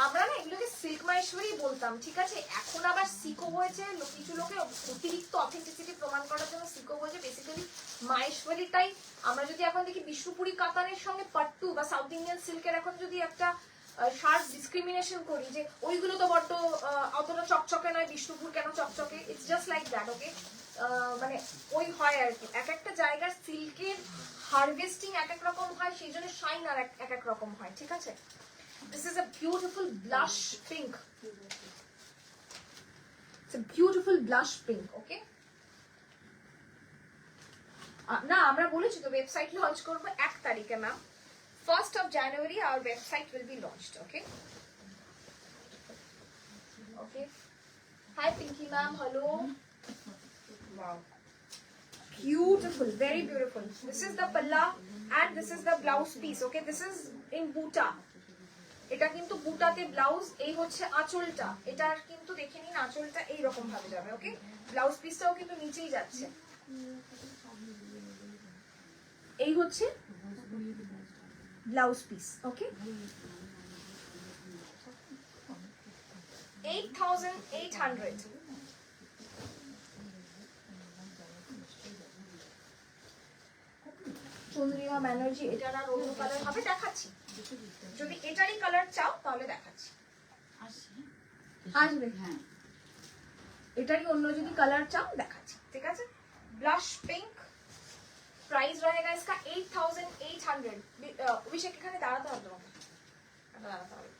[SPEAKER 1] আমরা না এগুলোকে silk Maheshwari বলতাম, ঠিক আছে, এখন আবার সিকো হয়েছে। কিছু লোকে অতিরিক্ত অথেন্টিসিটি প্রমাণ করার জন্য সিকো হয়েছে। বেসিক্যালি মাহেশ্বরীটাই আমরা যদি এখন দেখি বিষ্ণুপুরি কাতানের সঙ্গে পাট্টু বা সাউথ ইন্ডিয়ান সিল্কের এখন যদি একটা শার্প ডিসক্রিমিনেশন করি যে ওইগুলো তো বড্ড অতটা চকচকে নয়, বিষ্ণুপুর কেন চকচকে, ইটস জাস্ট লাইক দ্যাট। ওকে, মানে ওই হয় আর কি, এক একটা জায়গার সিল্কের হারভেস্টিং এক এক রকম হয়, সেই জন্য শাইন আর এক এক রকম হয়। ঠিক আছে, this is a beautiful blush pink. It's a beautiful blush pink. Okay, না আমরা বলেছি তো ওয়েবসাইট লঞ্চ করব 1 তারিখে ma'am, 1st of January our website will be launched. Okay, okay, hi Pinky ma'am, hello, wow, beautiful, very beautiful. This is the palla and this is the blouse piece. Okay, this is in buta. এটা কিন্তু বুটাতে blouse, এই হচ্ছে আঁচলটা, এটার কিন্তু দেখে নিন আঁচলটা এই রকম ভাবে যাবে। ওকে, ব্লাউজ পিসটাও কিন্তু নিচেই যাচ্ছে। এই হচ্ছে ব্লাউজ পিস। ওকে, 8,800। চন্দ্রিমা ব্যানার্জি, এটার আর অন্য কালার হবে দেখাচ্ছি, যদি এটারই কালার চাও তাহলে দেখাচ্ছি। আসবে, হ্যাঁ, এটারই অন্য যদি কালার চাও দেখাচ্ছি, ঠিক আছে। ব্লাশ পিঙ্ক, प्राइस रहेगा इसका 8,800। অভিষেক এখানে দাঁড়াতে হবে তোমাকে, দাঁড়াতে হবে,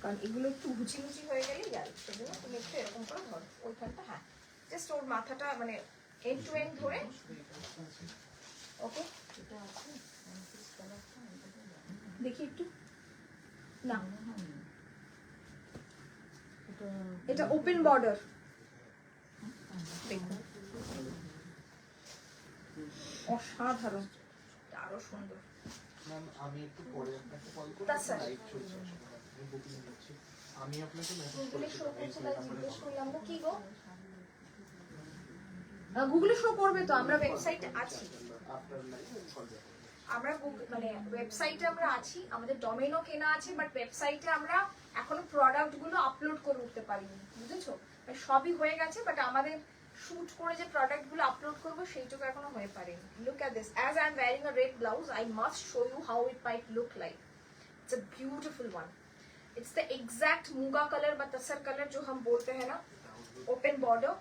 [SPEAKER 1] কারণ এগুলো একটু ঘুচি ঘুচি হয়ে গেলেই গেল, সেজন্য তুমি একটু এরকম করে ধরো ওইখানটা। হ্যাঁ, জাস্ট ওর মাথাটা মানে এন্ড টু এন্ড ধরে। ওকে, দেখি একটু না, এটা ওপেন বর্ডার, দেখুন অসাধারণ, আরো সুন্দর।
[SPEAKER 2] ম্যাম আমি একটু পরে আপনাকে কল করব, লাইভ চলছে, আমি বুকিং করছি। আমি আপনাকে মেসেজ
[SPEAKER 1] করলাম কি গো, গুগলে শো করবে তো, আমরা ওয়েবসাইটে আছি, আমরা মানে ওয়েবসাইটে আমরা আছি, আমাদের ডোমেইনও কেনা আছে, বাট ওয়েবসাইটে আমরা এখনো প্রোডাক্ট গুলো আপলোড করে উঠতে পারিনি, বুঝেছো? সবই হয়ে গেছে, বাট আমাদের শুট করে যে প্রোডাক্ট গুলো আপলোড করব সেইটুকু এখনো হয়ে পারেনি। Look at this, as I am wearing a red blouse, I must show you how it might look like. It's a beautiful one, it's the exact मूंगा कलर व तसर कलर जो हम बोलते हैं ना, open border.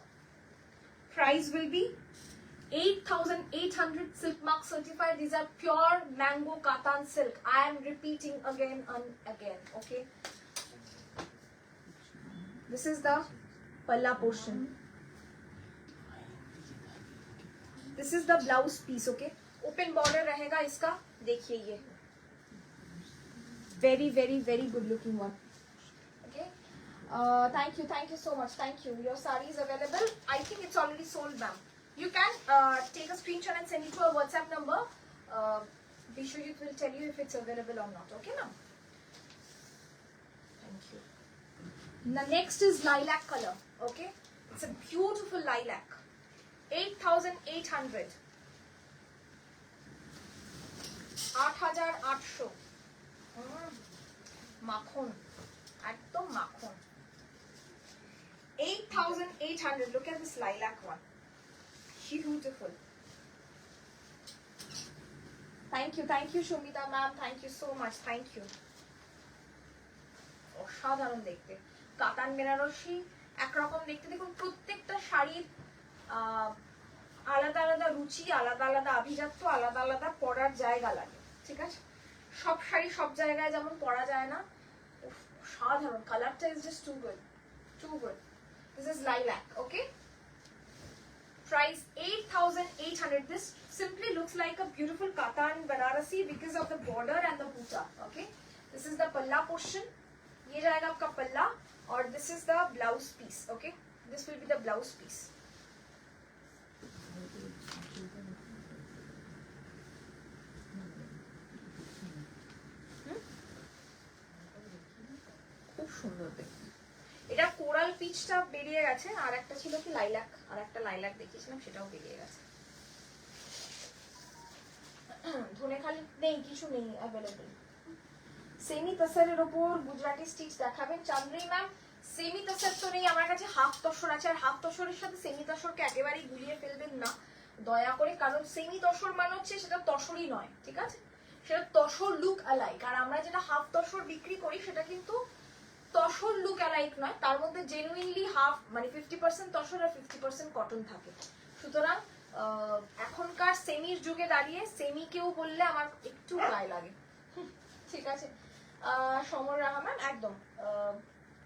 [SPEAKER 1] Price will be 8,800, silk mark certified. These are pure mango katan silk. I am repeating again and again. Okay, this is the palla portion, this is the blouse piece. Okay, open border रहेगा इसका, देखिए ये very very very good looking one. Okay, thank you so much, thank you. Your saree is available, I think it's already sold, ma'am. You can take a screenshot and send it to our WhatsApp number. Vishwajit will tell you if it's available or not. Okay, ma'am? Thank you. The next is lilac color. Okay, it's a beautiful lilac. 8,800. 8,800. মাখন, একদম মাখন। 8,800. Look at this lilac one. Beautiful. Thank you Shumita ma'am, thank you so much, thank you. অসাধারণ দেখতে, কাতান বেনারসি একরকম দেখতে। দেখুন প্রত্যেকটা শাড়ির আলাদা আলাদা রুচি, আলাদা আলাদা আভিজাত্য, আলাদা আলাদা পরার জায়গা লাগে, ঠিক আছে? সব শাড়ি সব জায়গায় যেমন পরা যায় না। অসাধারণ, কালারটা is just too good, too good. This is lilac. Okay, price 8,800. This simply looks like a beautiful katan banarasi because of the border and the buta. Okay, this is the palla portion, ye jayega aapka palla, और this is the blouse piece. Okay, this will be the blouse piece. খুব সুন্দর দেখতে। এটা coral পিচটা বেরিয়ে গেছে, আর একটা ছিল কি লাইলাক, আর একটা লাইলাক দেখিয়েছিলাম সেটাও বেরিয়ে গেছে। ধনেখালি নেই, কিছু নেই অ্যাভেলেবল। সেমি তসরের উপর গুজরাটি স্টিচ দেখাবেন চান্দ্রি ম্যাম। সেমি তসর তো নেই আমার কাছে, হাফ তসর আছে, আর হাফ তসরের সাথে সেমি তসরকে একেবারেই গুলিয়ে ফেলবেন না দয়া করে, কারণ সেমি তসর মানে হচ্ছে সেটা তসরই নয়, ঠিক আছে? সেটা তসর লুক অ্যালাইক, আর আমরা যেটা হাফ তসর বিক্রি করি সেটা কিন্তু তসর লুক অ্যালাইক নয়, তার মধ্যে জেনুইনলি হাফ মানে 50% তসর আর 50% কটন থাকে। সুতরাং এখনকার সেমির যুগে দাঁড়িয়ে সেমি কেউ বললে আমার একটু গায়ে লাগে, ঠিক আছে? সমর রহমান একদম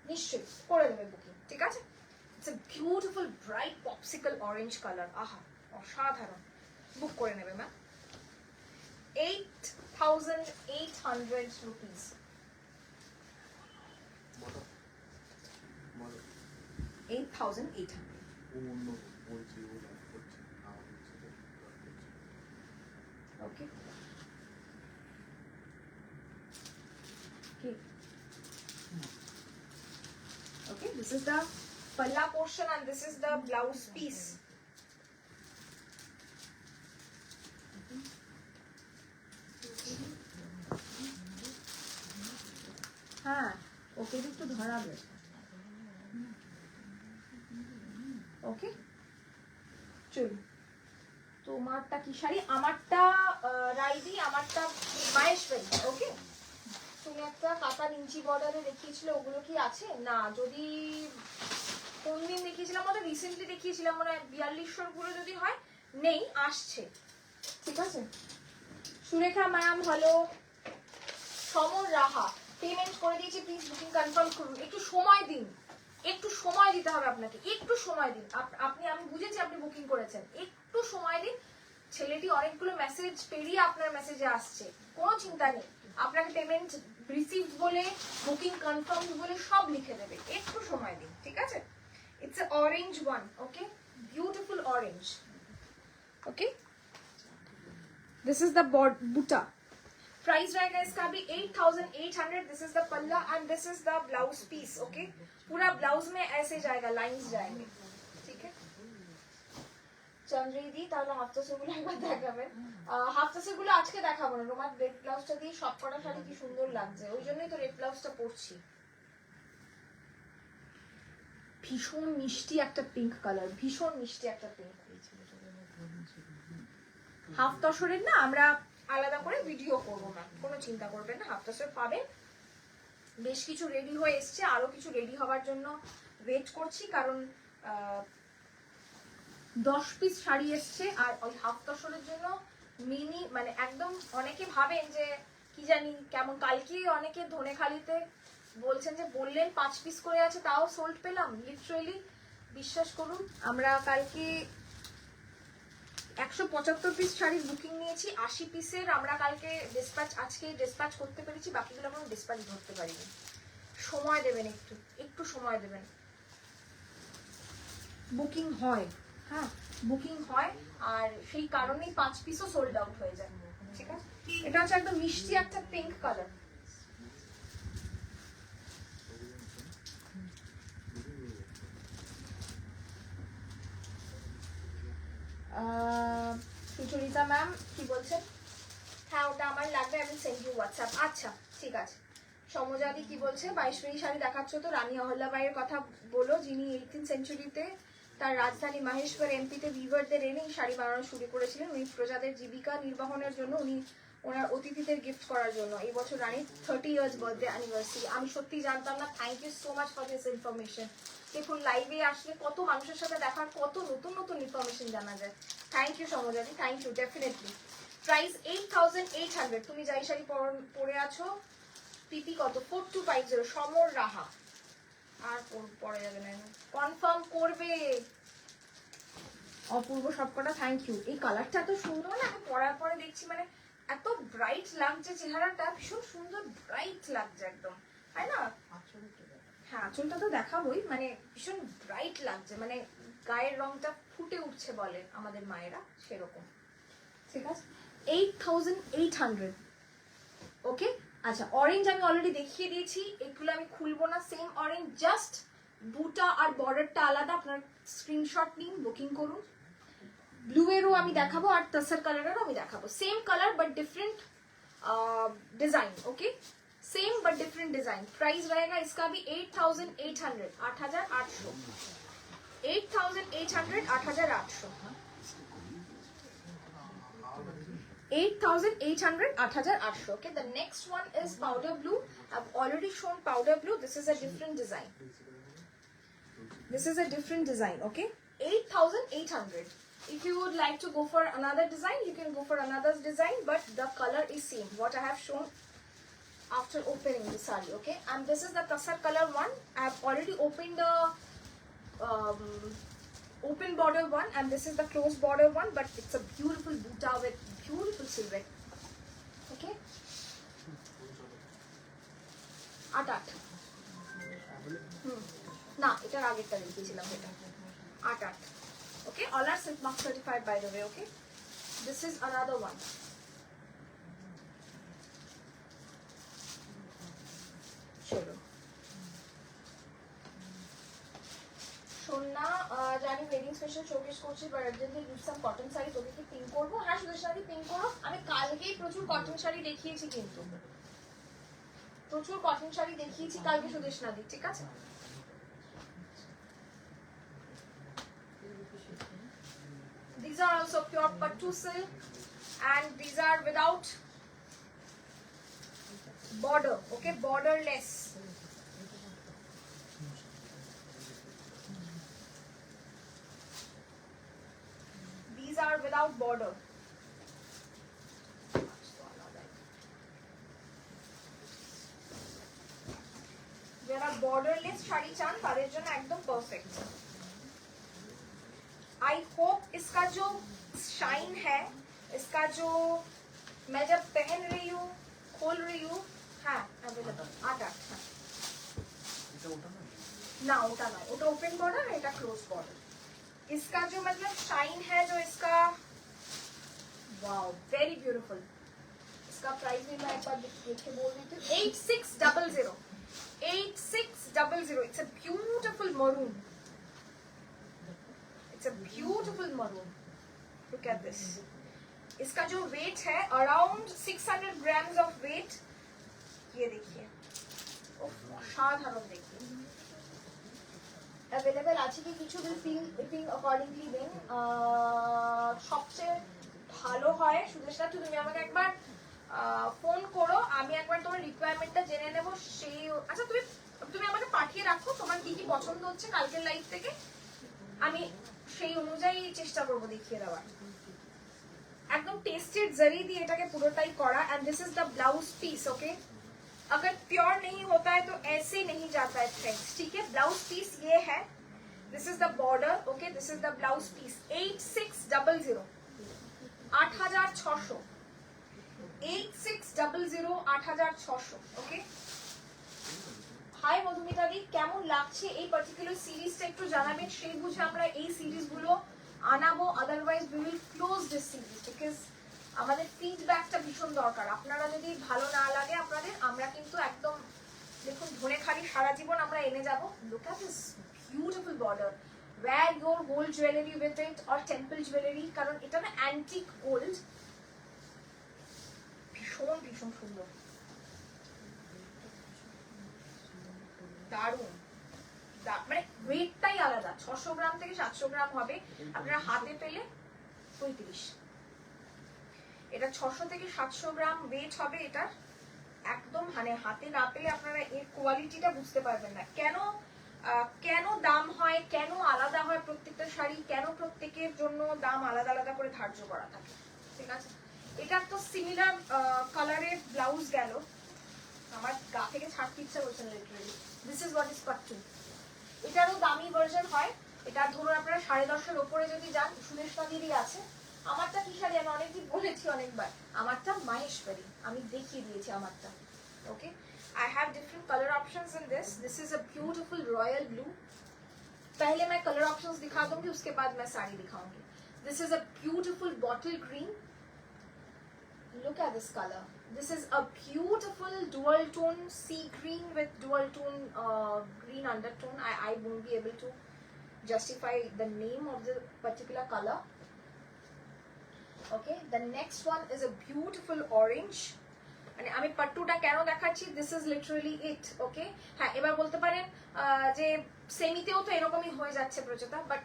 [SPEAKER 1] নিশ্চয়ই করে দেবে বুকিং, ঠিক আছে? It's a beautiful bright popsicle orange colour, আহা অসাধারণ, বুক করে নেবে ম্যাম। 8,800 rupees. 8,800.
[SPEAKER 2] বলছি ও লাভ করছে আমাদের সাথে করছে।
[SPEAKER 1] Okay. Okay. Okay, this is the palla portion and this is the blouse piece. হ্যাঁ, ওকে একটু ধরাবে। ওকে, চলুন। তোমারটা কি শাড়ি? আমারটা রাইদি, আমারটা মাহেশ্বরী। ওকে, তুমি একটা কাতার ইঞ্চি বর্ডারে দেখিয়েছিলে, ওগুলো কি আছে? না, যদি কোন দিন দেখিয়েছিলাম, ওটা রিসেন্টলি দেখিয়েছিলাম, মনে হয় 4200 গুলো যদি হয়, নেই, আসছে। ঠিক আছে, সুরেখা ম্যাম হ্যালো, সমর রাহা পেমেন্ট করে দিয়েছি, প্লিজ বুকিং কনফার্ম করুন। একটু সময় দিন, একটু সময় দিতে হবে আপনাকে, একটু সময় দিন। আপনি, আমি বুঝেছি আপনি বুকিং করেছেন, একটু সময় দিন। ছেলেটি অনেকগুলো মেসেজ পেরিয়ে আপনার মেসেজে আসছে, কোনো চিন্তা নেই। আপনাকে পেমেন্ট রিসিভড বলে, বুকিং কনফার্ম বলে সব লিখে দেবে, একটু সময় দিন, ঠিক আছে? It's a orange one, okay, beautiful orange. Okay, this is the বুটা। प्राइस रहेगा इसका भी 8800। दिस इज द पल्ला and this is the blouse piece. Okay, पूरा ब्लाउज में ऐसे जाएगा, लाइंस जाएंगे, ठीक है? চন্দ্রিদি, তাহলে হাফতাসেগুলো একবার দেখাবেন। হাফতাসেগুলো আজকে দেখাবো না, তোমার রেড ব্লাউজটা দিয়ে সব কটা শাড়ি কি সুন্দর লাগছে, ওই জন্যই তো রেড ব্লাউজটা পরছি। ভীষণ মিষ্টি একটা পিঙ্ক কালার, ভীষণ মিষ্টি একটা পিঙ্ক। হাফতাসের না আমরা আলাদা করে ভিডিও করবো না, কোনো চিন্তা করবেন না, হাফতাসের পাবেন। বেশ কিছু রেডি হয়ে এসছে, আরো কিছু রেডি হওয়ার জন্য ওয়েট করছি, কারণ 10 পিস শাড়ি এসছে। আর ওই হাফতাসের জন্য মিনি, মানে একদম অনেকে ভাবেন যে কি জানি কেমন, কালকে অনেকে ধনেখালিতে বলছেন যে বললেন 5 পিস করে আছে, তাও সোল্ড পেলাম। লিটারেলি বিশ্বাস করুন, আমরা কালকে 175 পিস শাড়ির বুকিং নিয়েছি, 80 পিসের আমরা কালকে ডিসপ্যাচ, আজকে ডিসপ্যাচ করতে পেরেছি, বাকিগুলো এখনো ডিসপ্যাচ ধরতে পারিনি। সময় দেবেন, একটু একটু সময় দেবেন। বুকিং হয়, হ্যাঁ বুকিং হয়, আর সেই কারণেই 5 পিসও সোল্ড আউট হয়ে যায়, ঠিক আছে? এটা হচ্ছে একদম মিষ্টি একটা পিঙ্ক কালার। সুচরিতা ম্যাম কি বলছেন? হ্যাঁ, ওটা আমার লাগবে, আমি সেন্ড ইউ হোয়াটসঅ্যাপ। আচ্ছা ঠিক আছে। সমজাদি কি বলছে? বাইশরী শাড়ি দেখাচ্ছ তো, রানী অহল্যাবাইয়ের কথা বলো, যিনি 18th সেঞ্চুরিতে তার রাজধানী মাহেশ্বর এমপিতে ভিভারদের এনে শাড়ি বানানো শুরু করেছিলেন। উনি প্রজাদের জীবিকা নির্বাহনের জন্য, উনি ওনার অতিথিদের গিফট করার জন্য। এই বছর রানীর 30 ইয়ার্স বার্থডে অ্যানিভার্সারি। আমি সত্যি জানতাম না, thank you so much for this information. দেখুন, লাইভে আসলে কত মানুষের সাথে দেখার, কত নতুন নতুন ইনফরমেশন জানা যায়। থ্যাংক ইউ সমজাদি, থ্যাংক ইউ, ডেফিনেটলি। প্রাইস 8800। তুমি যাই শাড়ি পরে আছো, পিপি কত? 4250। সমর রাহা। আর পরে যাবে না, কনফার্ম করবে। অপূর্ব সবকটা, থ্যাংক ইউ। এই কালারটা এত সুন্দর না, আমি পরার পরে দেখছি মানে এত ব্রাইট লাগছে, চেহারাটা ভীষণ সুন্দর ব্রাইট লাগছে একদম, তাই না? হ্যাঁ, আঁচলটা তো দেখাবোই, মানে ভীষণ ব্রাইট লাগছে, মানে গায়ের রংটা ফুটে উঠছে বলে আমাদের মায়েরা, সেরকম। ঠিক আছে, 8800। ওকে, আচ্ছা অরেঞ্জ আমি অলরেডি দেখিয়ে দিয়েছি, এগুলো আমি খুলবো না। সেম অরেঞ্জ, জাস্ট বুটা আর বর্ডারটা আলাদা। আপনার স্ক্রিনশট নিন, বুকিং করুন। ব্লু এরও আমি দেখাবো, আর টাসার কালারেরও আমি দেখাবো। Same colour but different design. Okay, same but different design. Price रहेगा इसका भी 8800, 8800, 8800, 8800, 8800, 8800। Okay, the next one is powder blue. I've already shown powder blue. This is a different design. This is a different design. Okay, 8800. If you would like to go for another design, you can go for another design, but the color is same what I have shown after opening the saree. Okay, and this is the tasar color one. I have already opened the open border one, and this is the closed border one, but it's a beautiful buta with beautiful silhouette. Okay, 88 না, এটার আগেরটা দেখিয়েছিলাম, এটা 88। Okay, all are silk mark certified by the way. Okay, this is another one. চলো শোনা জানি wedding special showcase করছি but urgently use some cotton sari তোকে কি পিন করবো হ্যাঁ সুদেশনাদি পিন করো আমি কালকেই প্রচুর কটন শাড়ি দেখিয়েছি কিন্তু প্রচুর কটন শাড়ি দেখিয়েছি কালকে সুদেশনাদি ঠিক আছে these are also pure pattu silk and these are without border okay borderless these are without border যারা borderless শাড়ি চান তাদের জন্য একদম পারফেক্ট आई होप इसका जो शाइन है इसका जो मैं जब पहन रही हूँ खोल रही हूँ हाँ अवेलेबल 8 हाँ ना उठा ना उठा ओपन बॉर्डर এটা क्लोज बॉर्डर इसका जो मतलब शाइन है जो इसका वाओ वेरी ब्यूटीफुल इसका प्राइस भी मैं एक बार देख के बोल देती हूँ 8600 8600 it's a beautiful maroon It's a beautiful maroon. Look at this. इसका जो weight है around 600 grams of weight. ये देखिए. साधारण देखिए. Available আছে কি কিছু will ping accordingly then. সবচেয়ে ভালো হয় সুদেশনা তুমি আমাকে একবার ফোন করো আমি একবার তোমার রিকোয়ারমেন্টটা জেনে নেব সেই আচ্ছা তুমি আমাকে পাঠিয়ে রাখো তোমার কি কি পছন্দ হচ্ছে কালকের লাইভ থেকে আমি সেই অনুযায়ী চেষ্টা করব দেখিয়ে দেওয়ার एकदम टेस्टेड जरी दी एटाके पुरोटाई करा and this is the blouse piece okay अगर प्योर नहीं होता है तो ऐसे नहीं जाता है थ्रेड्स ठीक है ब्लाउज पीस ये है this is the border okay this is the blouse piece 8600 8600 8600 8600 okay hi Madhumita di কেমন লাগছে এই পার্টিকুলার সিরিজটা একটু জানাবেন সেই বুঝে আমরা এই সিরিজগুলো আনাবো otherwise we will close this series because আমাদের ফিডব্যাকটা ভীষণ দরকার আপনারা যদি ভালো না লাগে আপনাদের আমরা কিন্তু একদম দেখুন ধনে খালি সারা জীবন আমরা এনে যাব look at this beautiful border wear your gold jewellery with it or temple jewellery কারণ এটা না অ্যান্টিক গোল্ড ভীষণ ভীষণ সুন্দর দারুণ মানে ওয়েটটাই আলাদা 600 গ্রাম থেকে 700 গ্রাম হবে আপনারা হাতে পেলে 35 এটা 600 থেকে 700 গ্রাম ওয়েট হবে এটা একদম মানে হাতে না পেলে আপনারা এর কোয়ালিটিটা বুঝতে পারবেন না কেন দাম হয় কেন আলাদা হয় প্রত্যেকটা শাড়ি কেন প্রত্যেকের জন্য দাম আলাদা আলাদা করে ধার্য করা থাকে ঠিক আছে এটা তো সিমিলার কালারের ব্লাউজ গেল আমার গা থেকে ছাড়তে ইচ্ছা করছে না literally this is what is pattu এটারও দামি ভার্সন হয় এটা ধরুন আপনারা 10.5 উপরে যদি যান সুদেশনাদিরই আছে আমারটা কি শাড়ি আমি অনেকদিন বলেছি অনেকবার আমারটা মাহেশ্বরী আমি দেখিয়ে দিয়েছি আমারটা ওকে I have different color options in this. This is a beautiful royal blue. पहले मैं color options दिखा दूंगी उसके बाद मैं साड़ी दिखाऊंगी. This is a beautiful bottle green. Look at this color. This is a beautiful dual tone sea green with dual tone green undertone. I won't be able to justify the name of the particular color. Okay, the next one is a beautiful orange. মানে আমি পাট্টুটা কেন দেখাচ্ছি this is literally ইট ওকে হ্যাঁ এবার বলতে পারেন যে সেমিতেও তো এরকমই হয়ে যাচ্ছে প্রচেতা বাট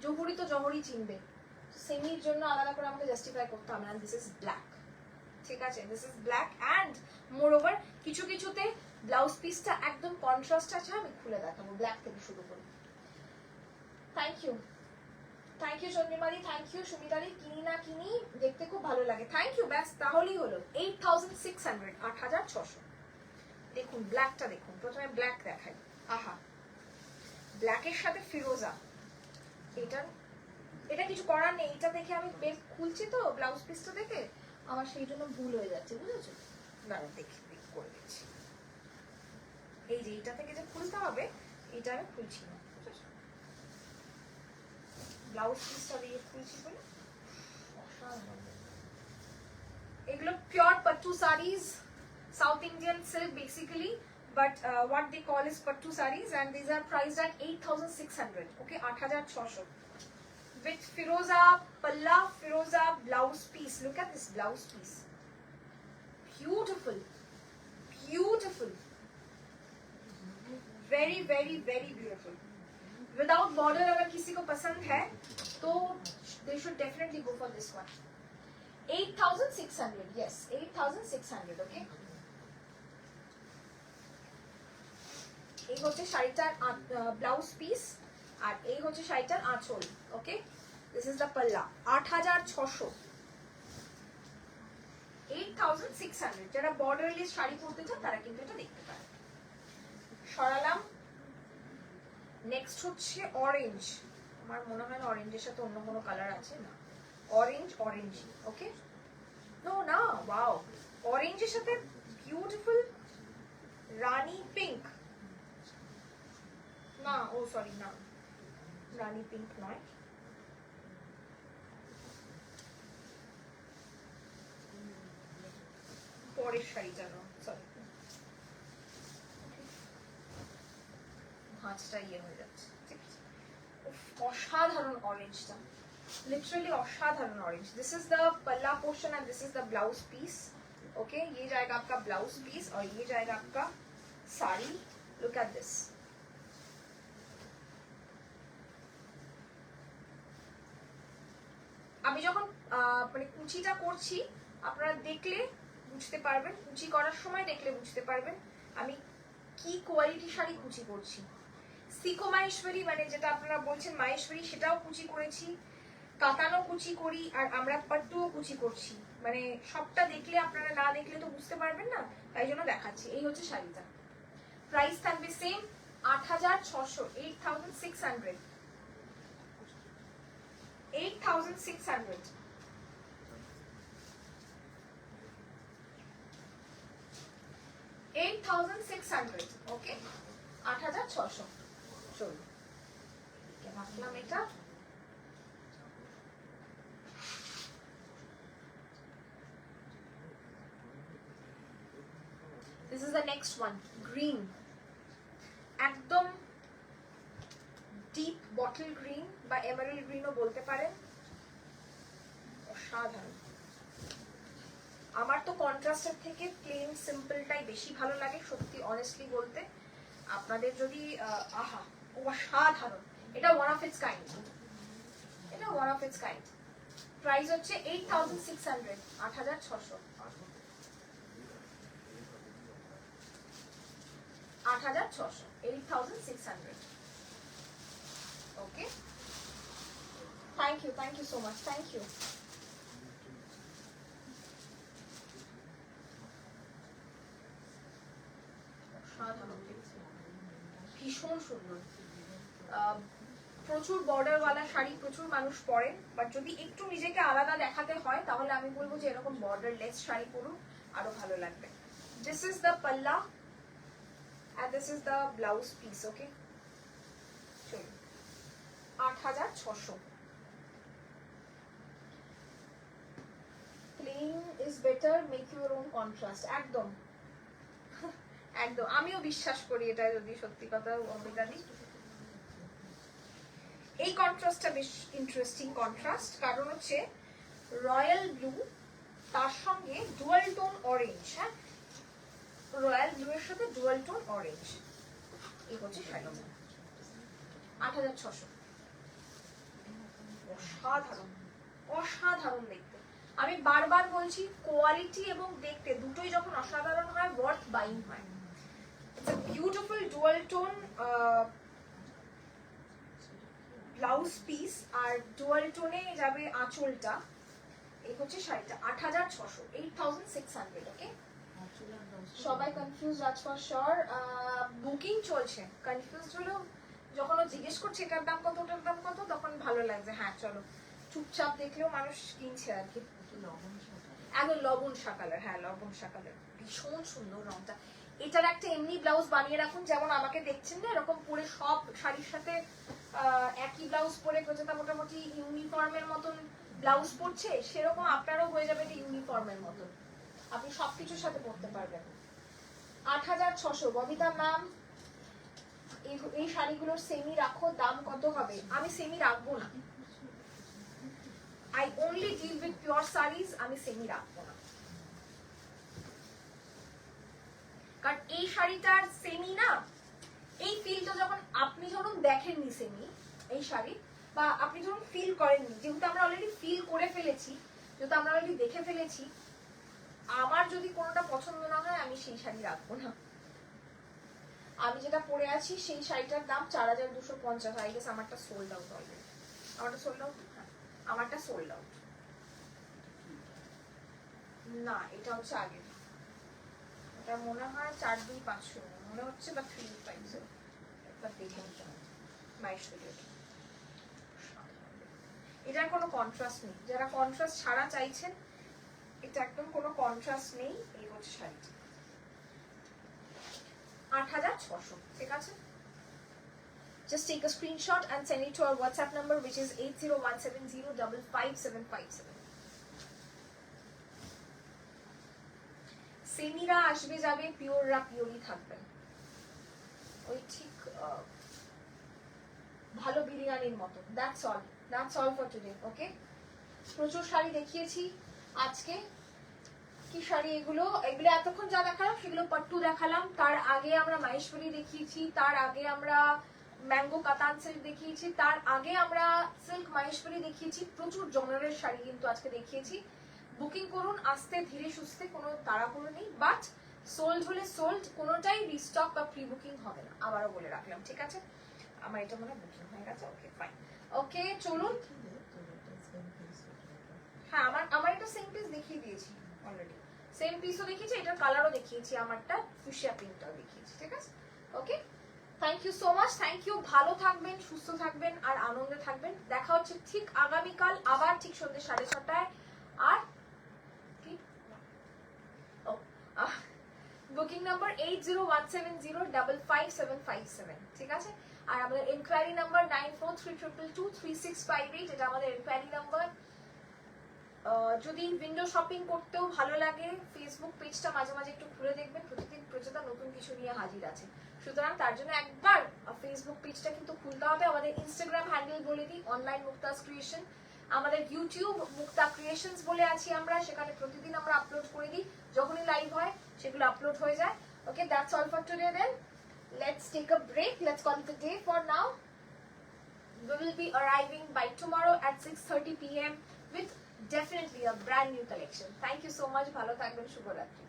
[SPEAKER 1] জহুরি তো জহুরি চিনবে সেমির জন্য আলাদা করে আমাকে জাস্টিফাই করতে হবে না দিস ইজ ব্ল্যাক ঠিক আছে this is black and more over কিছু কিছুতে ব্লাউজ পিসটা একদম কন্ট্রাস্ট আছে আমি খুলে দেখাবো ব্ল্যাক থেকে শুরু করি থ্যাংক ইউ চন্দ্রিমাদি থ্যাংক ইউ সুমিতাদি কিনি না কিনি দেখতে খুব ভালো লাগে থ্যাংক ইউ ব্যাস তাহলেই হলো 8600 8600 দেখুন ব্ল্যাকটা দেখুন প্রথমে ব্ল্যাক দেখাই আহা ব্ল্যাকের সাথে ফিরোজা এটা কিছু করার নেই এটা দেখে আমি বেশ খুলছি তো ব্লাউজ পিসটা দেখে আমার সেই জন্য ভুল হয়ে যাচ্ছে বুঝেছো দাঁড়াও দেখি করে দিচ্ছি এই যে এটা থেকে যে খুলতে হবে এটা আমি খুলছি না ব্লাউজ পিসটা দিয়ে খুলছি বলে এগুলো pure pattu sarees, South Indian silk basically, but what they call is pattu sarees, and these are priced at 8,600. Okay, 8,600 with Firoza palla, Firoza blouse piece. Look at this blouse piece, beautiful, beautiful, very very very beautiful. Without border अगर किसी को पसंद है तो they should definitely go for this one. 8,600, yes, 8,600. Okay, এই হচ্ছে শাড়িটার blouse piece আর এই হচ্ছে শাড়িটার আঁচল। ওকে, দিস ইজ দ্য পাল্লা। 8,600, 8,600। যারা বর্ডারলেস শাড়ি পরতে চান তারা কিন্তু এটা দেখতে পারেন। সরালাম। নেক্সট হচ্ছে অরেঞ্জ। আমার মনে হয় না অরেঞ্জের সাথে অন্য কোনো কালার আছে, না অরেঞ্জ অরেঞ্জ। ওকে, নো না, ওয়াও, অরেঞ্জের সাথে বিউটিফুল রানী পিঙ্ক, না ও সরি না, রানী পিঙ্ক নয়, পরের শাড়িটা নয়, সরি, ভাঁজটা ইয়ে হয়ে যাচ্ছে। ঠিক আছে, অসাধারণ অরেঞ্জটা, लिटरली असाधारण ऑरेंज। दिस इज द पल्ला portion and this is the blouse piece. Okay, ये जाएगा आपका ब्लाउज पीस और ये जाएगा आपका साड़ी। लुक एट दिस, আমি যখন মানে কুচিটা করছি আপনারা দেখলে বুঝতে পারবেন, কুচি করার সময় দেখলে বুঝতে পারবেন আমি কি কোয়ালিটি শাড়ি কুচি করছি। সিকো মাহেশ্বরী মানে যেটা আপনারা বলছেন মাহেশ্বরী, সেটাও কুচি করেছি, কাতানো কুচি করি, আর আমরা পাট্টুও কুচি করছি। মানে সবটা দেখলে, আপনারা না দেখলে তো বুঝতে পারবেন না, তাই জন্য দেখাচ্ছি। এই হচ্ছে শাড়িটা, প্রাইস থাকবে সেম 8,600, 8,600, 8,600। ওকে, 8,600। চলুন রাখলাম এটা। This is the next one, green, একদম ডিপ বটল গ্রিন বা এমারেল্ড গ্রিনও বলতে পারেন, অসাধারণ। আমার তো কন্ট্রাস্টের থেকে প্লেন সিম্পলটাই বেশি ভালো লাগে সত্যি, অনেস্টলি বলতে। আপনাদের যদি আহা, অসাধারণ, এটা ওয়ান অফ ইটস কাইন্ড, এটা one of its kind. Price হচ্ছে 8,600, 8,600, 8,600, 8,600। Okay, thank you so much, thank you। ভীষণ সুন্দর, প্রচুর বর্ডারওয়ালা শাড়ি প্রচুর মানুষ পরেন, বাট যদি একটু নিজেকে আলাদা দেখাতে হয় তাহলে আমি বলবো যে এরকম বর্ডারলেস শাড়ি পরুন, আরো ভালো লাগবে। দিস ইজ দ্য পাল্লা and this is the blouse piece. Okay, চলুন 8,600। plain is better, make your own contrast। একদম একদম, আমিও বিশ্বাস করি এটা, যদি সত্যি কথা অমিতা দি। এই কন্ট্রাস্টটা বেশ ইন্টারেস্টিং কন্ট্রাস্ট, কারণ হচ্ছে রয়্যাল ব্লু তার সঙ্গে ডুয়াল টোন অরেঞ্জ। হ্যাঁ, রয়্যাল ব্লু এর সাথে ডুয়াল টোন অরেঞ্জ। এই হচ্ছে শাড়িটা, 8,600। অসাধারণ, অসাধারণ দেখতে। আমি বারবার বলছি, কোয়ালিটি এবং দেখতে দুটোই যখন অসাধারণ হয়, ওয়ার্থ বাইং হয়। It's a beautiful dual tone blouse piece, আর ডুয়াল টোনে যাবে আঁচলটা। এই হচ্ছে শাড়িটা, 8,600, 8,600। ওকে, সবাই কনফিউজ আজ ফর শিওর, বুকিং চলছে। কনফিউজ হলেও যখন ও জিজ্ঞেস করছে এটার দাম কত ওটার দাম কত, তখন ভালো লাগছে, হ্যাঁ চলো, চুপচাপ দেখলেও মানুষ কিনছে আর কি। একদম লবণ শাকালার, হ্যাঁ লবণ শাকালার, ভীষণ সুন্দর রংটা। এটার একটা এমনি ব্লাউজ বানিয়ে রাখুন, যেমন আমাকে দেখছেন না এরকম পরে সব শাড়ির সাথে একই ব্লাউজ পরে প্রচেতা মোটামুটি ইউনিফর্মের মতন ব্লাউজ পরছে, সেরকম আপনারও হয়ে যাবে এটা ইউনিফর্মের মতন, আপনি সবকিছুর সাথে পরতে পারবেন। 8600 ববিতা ম্যাম, এই শাড়িগুলোর সেমি রাখো, দাম কত হবে? আমি সেমি রাখবো না, I only deal with pure sarees, আমি সেমি রাখবো না। কারণ এই শাড়িটার সেমি না, এই ফিলটা যখন আপনি যখন দেখেননি সেমি এই শাড়ি, বা আপনি যখন ফিল করেননি, যেহেতু আমরা অলরেডি ফিল করে ফেলেছি, যেহেতু আমরা অলরেডি দেখে ফেলেছি, আমার যদি কোনোটা পছন্দ না হয় আমি সেই শাড়ি রাখবো না। আমি যেটা পরে আছি সেই শাড়িটার দাম 4250, আই গেস আমারটা সোল্ড আউট অলরেডি। আমারটা সোল্ড আউট, আমারটা সোল্ড আউট না, এটা হচ্ছে আগে, এটা মনে হয় 4250 মনে হচ্ছে, বা 350, একবার দেখে নিতে হবে। এটার কোনো কন্ট্রাস্ট নেই, যারা কন্ট্রাস্ট ছাড়া চাইছেন, এটা একদম কোনো কন্ট্রাস্ট নেই, এই হচ্ছে শাড়িটা 8600, ঠিক আছে? Just take a screenshot and send it to our WhatsApp number, which is 8017055757. সেমিরা আসবে যাবে, পিওররা পিওরই থাকবেন, ওই ঠিক ভালো বিরিয়ানির মতো। That's all for today. Okay, প্রচুর শাড়ি দেখিয়েছি আজকে। কি শাড়ি এগুলো? এগুলো এতক্ষণ যা দেখালাম সেগুলো পট্টু দেখালাম, তার আগে আমরা মাহেশ্বরী দেখিয়েছি, তার আগে আমরা ম্যাঙ্গো কাতান সিল্ক দেখিয়েছি, তার আগে আমরা সিল্ক মাহেশ্বরী দেখিয়েছি। প্রচুর জনারের শাড়ি কিন্তু আজকে দেখিয়েছি। বুকিং করুন আস্তে ধীরে সুস্থে, কোনো তাড়াহুড়ো নেই, বাট সোল্ড হলে সোল্ড, কোনোটাই রিস্টক বা প্রি বুকিং হবে না, আবারও বলে রাখলাম, ঠিক আছে? আমার এটা মনে হয় বুকিং হয়ে গেছে। ওকে ফাইন, ওকে চলুন। হ্যাঁ, আমার এটা সেম পিস দেখিয়ে দিয়েছি অলরেডি, সেম পিসও দেখিয়েছি, এটার কালারও দেখিয়েছি, আমারটা ফুশিয়া পিঙ্কটাও দেখিয়েছি, ঠিক আছে? Okay, thank you so much, thank you. ভালো থাকবেন, সুস্থ থাকবেন, আর আনন্দে থাকবেন। দেখা হচ্ছে ঠিক আগামীকাল আবার ঠিক সন্ধ্যে 6:30টায়। আর বুকিং নাম্বার 8017055757, ঠিক আছে? আর আমাদের এনকোয়ারি নাম্বার 9432223658, এটা আমাদের এনকোয়ারি নাম্বার। যদি উইন্ডো শপিং করতেও ভালো লাগে, ফেসবুক পেজটা মাঝে মাঝে একটু খুলে দেখবেন, প্রতিদিন প্রচেতা নতুন কিছু নিয়ে হাজির আছে, সুতরাং তার জন্য একবার ফেসবুক পেজটা কিন্তু খুলতে হবে। আমাদের ইনস্টাগ্রাম হ্যান্ডেল বলে দিই, অনলাইন মুক্তাজ ক্রিয়েশন। আমাদের ইউটিউব মুক্তা ক্রিয়েশনস বলে আছি আমরা, সেখানে প্রতিদিন আমরা আপলোড করে দিই, যখনই লাইভ হয় সেগুলো আপলোড হয়ে যায়। Okay, that's all for today then. Let's take a break. Let's call it a day for now. We will be arriving by tomorrow at 6:30 p.m. with definitely a brand new collection. Thank you so much. Bhalo thakben, shubhoratri.